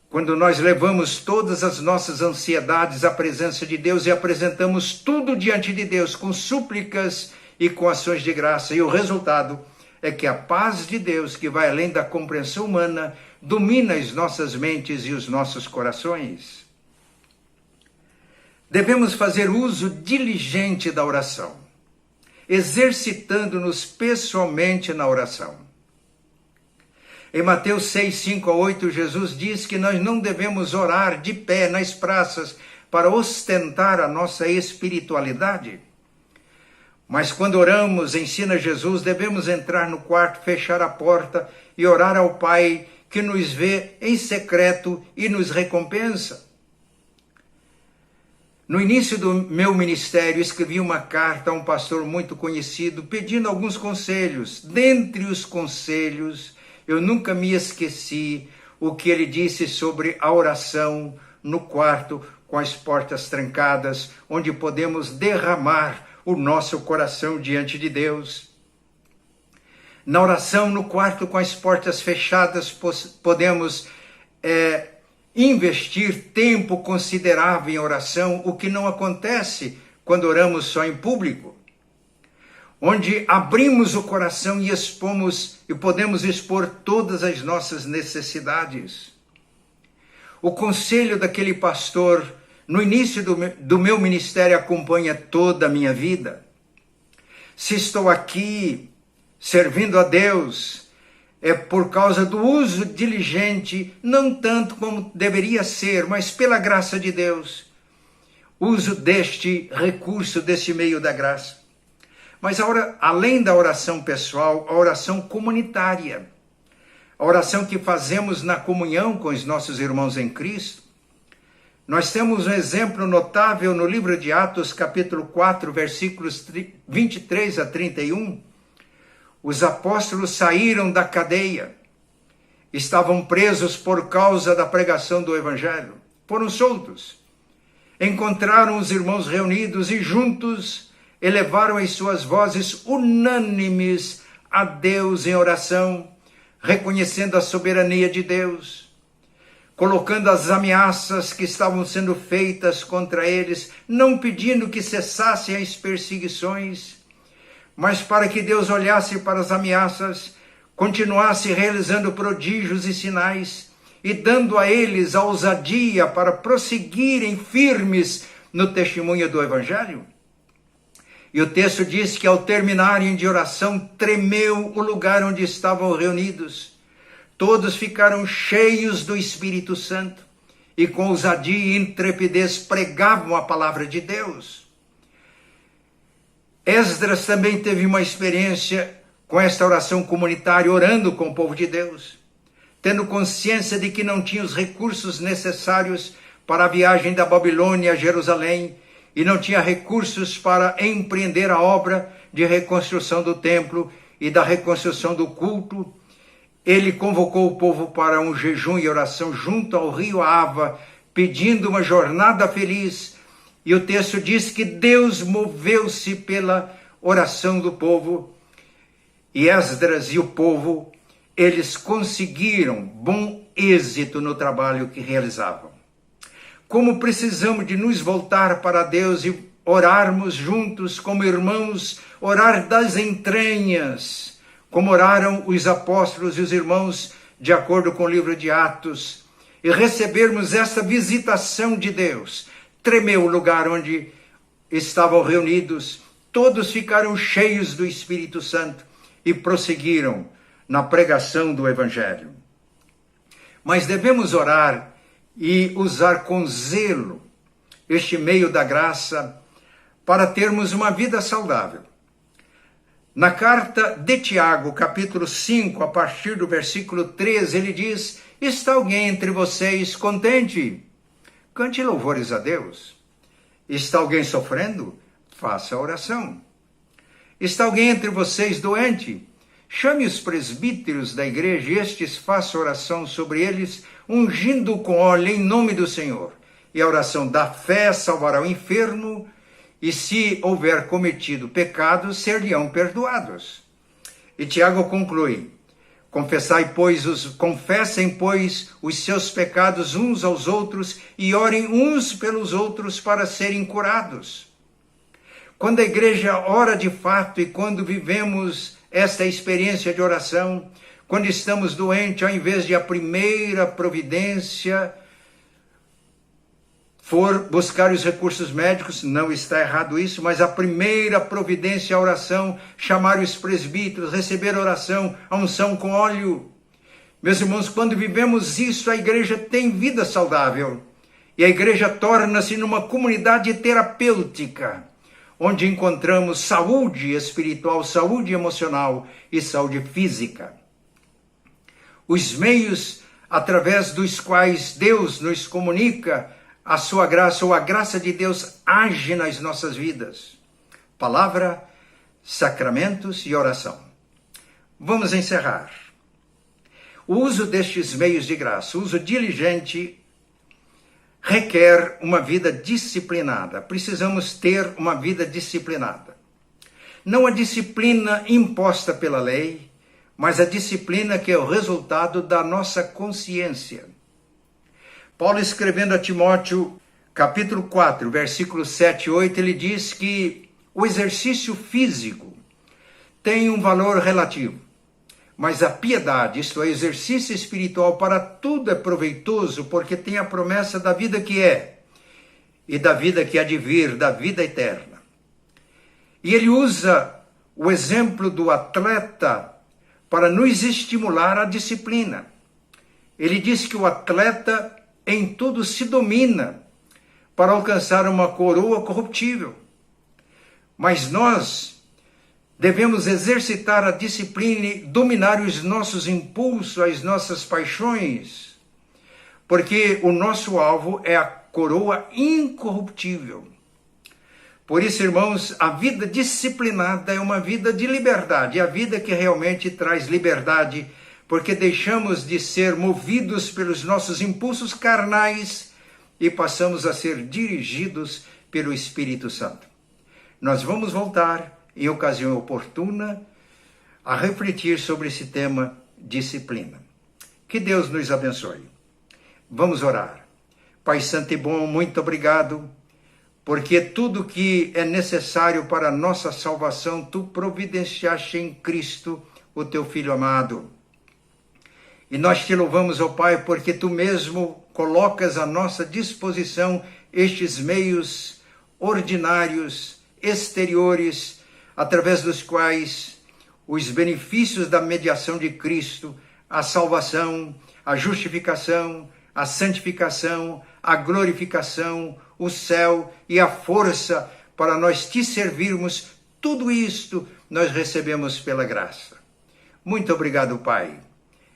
quando nós levamos todas as nossas ansiedades à presença de Deus e apresentamos tudo diante de Deus com súplicas e com ações de graça. E o resultado é que a paz de Deus, que vai além da compreensão humana, domina as nossas mentes e os nossos corações. Devemos fazer uso diligente da oração, exercitando-nos pessoalmente na oração. Em Mateus 6, 5 a 8, Jesus diz que nós não devemos orar de pé nas praças para ostentar a nossa espiritualidade. Mas quando oramos, ensina Jesus, devemos entrar no quarto, fechar a porta e orar ao Pai que nos vê em secreto e nos recompensa. No início do meu ministério, escrevi uma carta a um pastor muito conhecido, pedindo alguns conselhos. Dentre os conselhos, eu nunca me esqueci o que ele disse sobre a oração no quarto com as portas trancadas, onde podemos derramar o nosso coração diante de Deus. Na oração no quarto com as portas fechadas, podemos investir tempo considerável em oração, o que não acontece quando oramos só em público, onde abrimos o coração e expomos e podemos expor todas as nossas necessidades. O conselho daquele pastor no início do meu ministério acompanha toda a minha vida. Se estou aqui servindo a Deus, é por causa do uso diligente, não tanto como deveria ser, mas pela graça de Deus, uso deste recurso, desse meio da graça. Mas além da oração pessoal, a oração comunitária, a oração que fazemos na comunhão com os nossos irmãos em Cristo. Nós temos um exemplo notável no livro de Atos, capítulo 4, versículos 23 a 31. Os apóstolos saíram da cadeia, estavam presos por causa da pregação do Evangelho, foram soltos. Encontraram os irmãos reunidos e juntos elevaram as suas vozes unânimes a Deus em oração, reconhecendo a soberania de Deus, colocando as ameaças que estavam sendo feitas contra eles, não pedindo que cessassem as perseguições, mas para que Deus olhasse para as ameaças, continuasse realizando prodígios e sinais e dando a eles a ousadia para prosseguirem firmes no testemunho do Evangelho. E o texto diz que ao terminarem de oração, tremeu o lugar onde estavam reunidos. Todos ficaram cheios do Espírito Santo e com ousadia e intrepidez pregavam a palavra de Deus. Esdras também teve uma experiência com esta oração comunitária, orando com o povo de Deus, tendo consciência de que não tinha os recursos necessários para a viagem da Babilônia a Jerusalém e não tinha recursos para empreender a obra de reconstrução do templo e da reconstrução do culto. Ele convocou o povo para um jejum e oração junto ao rio Ava, pedindo uma jornada feliz. E o texto diz que Deus moveu-se pela oração do povo. E Esdras e o povo, eles conseguiram bom êxito no trabalho que realizavam. Como precisamos de nos voltar para Deus e orarmos juntos como irmãos, orar das entranhas, como oraram os apóstolos e os irmãos, de acordo com o livro de Atos, e recebermos essa visitação de Deus. Tremeu o lugar onde estavam reunidos, todos ficaram cheios do Espírito Santo e prosseguiram na pregação do Evangelho. Mas devemos orar e usar com zelo este meio da graça para termos uma vida saudável. Na carta de Tiago, capítulo 5, a partir do versículo 13, ele diz: está alguém entre vocês contente? Cante louvores a Deus. Está alguém sofrendo? Faça oração. Está alguém entre vocês doente? Chame os presbíteros da igreja e estes façam oração sobre eles, ungindo com óleo em nome do Senhor. E a oração da fé salvará o enfermo, e se houver cometido pecados, ser-lhe-ão perdoados. E Tiago conclui: confessem, pois, os seus pecados uns aos outros e orem uns pelos outros para serem curados. Quando a igreja ora de fato e quando vivemos esta experiência de oração, quando estamos doentes, ao invés de a primeira providência for buscar os recursos médicos, não está errado isso, mas a primeira providência é a oração, chamar os presbíteros, receber oração, a unção com óleo. Meus irmãos, quando vivemos isso, a igreja tem vida saudável. E a igreja torna-se numa comunidade terapêutica, onde encontramos saúde espiritual, saúde emocional e saúde física. Os meios através dos quais Deus nos comunica a sua graça ou a graça de Deus age nas nossas vidas. Palavra, sacramentos e oração. Vamos encerrar. O uso destes meios de graça, o uso diligente, requer uma vida disciplinada. Precisamos ter uma vida disciplinada. Não a disciplina imposta pela lei, mas a disciplina que é o resultado da nossa consciência. Paulo, escrevendo a Timóteo, capítulo 4, versículos 7 e 8, ele diz que o exercício físico tem um valor relativo, mas a piedade, isto é, exercício espiritual para tudo é proveitoso, porque tem a promessa da vida que é, e da vida que há de vir, da vida eterna. E ele usa o exemplo do atleta para nos estimular à disciplina. Ele diz que o atleta em tudo se domina para alcançar uma coroa corruptível. Mas nós devemos exercitar a disciplina e dominar os nossos impulsos, as nossas paixões, porque o nosso alvo é a coroa incorruptível. Por isso, irmãos, a vida disciplinada é uma vida de liberdade, é a vida que realmente traz liberdade, porque deixamos de ser movidos pelos nossos impulsos carnais e passamos a ser dirigidos pelo Espírito Santo. Nós vamos voltar, em ocasião oportuna, a refletir sobre esse tema, disciplina. Que Deus nos abençoe. Vamos orar. Pai Santo e bom, muito obrigado, porque tudo que é necessário para a nossa salvação, Tu providenciaste em Cristo, o Teu Filho amado. E nós te louvamos, ó Pai, porque Tu mesmo colocas à nossa disposição estes meios ordinários, exteriores, através dos quais os benefícios da mediação de Cristo, a salvação, a justificação, a santificação, a glorificação, o céu e a força para nós te servirmos, tudo isto nós recebemos pela graça. Muito obrigado, Pai.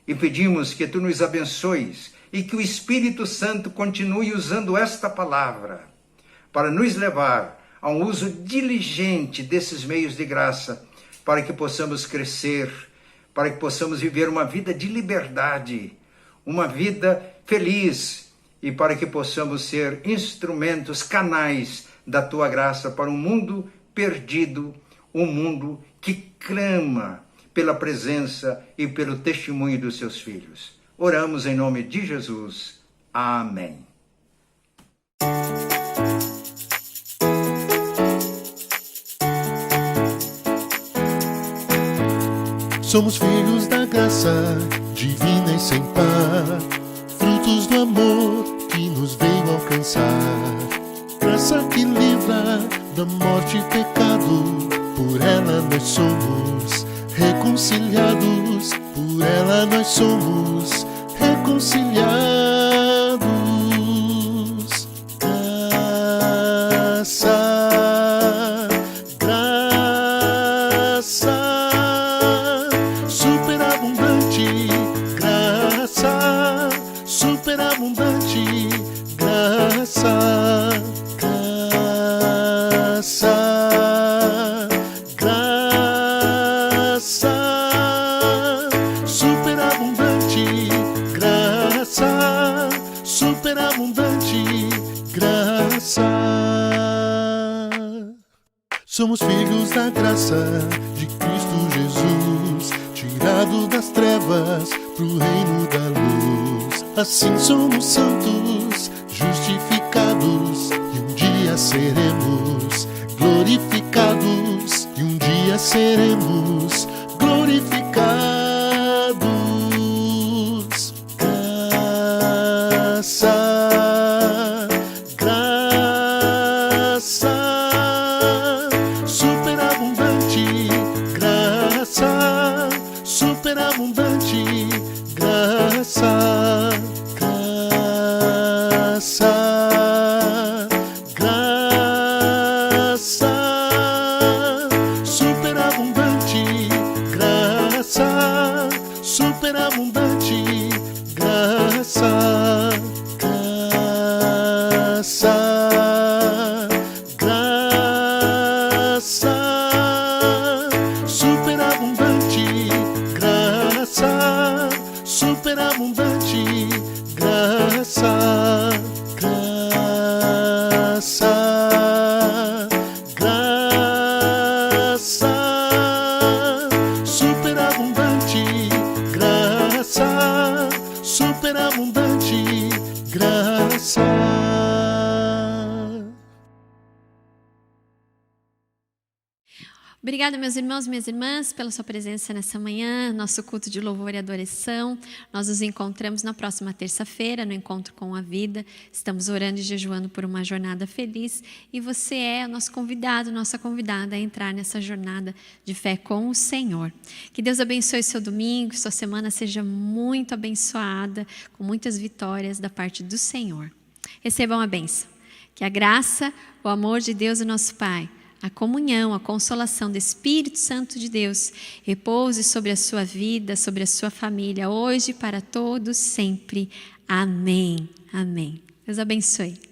E pedimos que Tu nos abençoes e que o Espírito Santo continue usando esta palavra para nos levar a um uso diligente desses meios de graça, para que possamos crescer, para que possamos viver uma vida de liberdade, uma vida feliz, e para que possamos ser instrumentos, canais da Tua graça para um mundo perdido, um mundo que clama pela presença e pelo testemunho dos Seus filhos. Oramos em nome de Jesus. Amém. Somos filhos da graça, divina e sem par, frutos do amor que nos veio alcançar. Graça que livra da morte e pecado, por ela nós somos reconciliados, por ela nós somos reconciliados. Somos filhos da graça de Cristo Jesus, tirados das trevas pro reino da luz. Assim somos santos, justificados, e um dia seremos glorificados, e um dia seremos glorificados. Obrigada, meus irmãos e minhas irmãs, pela sua presença nessa manhã, nosso culto de louvor e adoração. Nós nos encontramos na próxima terça-feira, no Encontro com a Vida. Estamos orando e jejuando por uma jornada feliz e você é o nosso convidado, nossa convidada a entrar nessa jornada de fé com o Senhor. Que Deus abençoe seu domingo, sua semana seja muito abençoada, com muitas vitórias da parte do Senhor. Recebam a bênção. Que a graça, o amor de Deus, o nosso Pai, a comunhão, a consolação do Espírito Santo de Deus repouse sobre a sua vida, sobre a sua família, hoje e para todos sempre. Amém. Amém. Deus abençoe.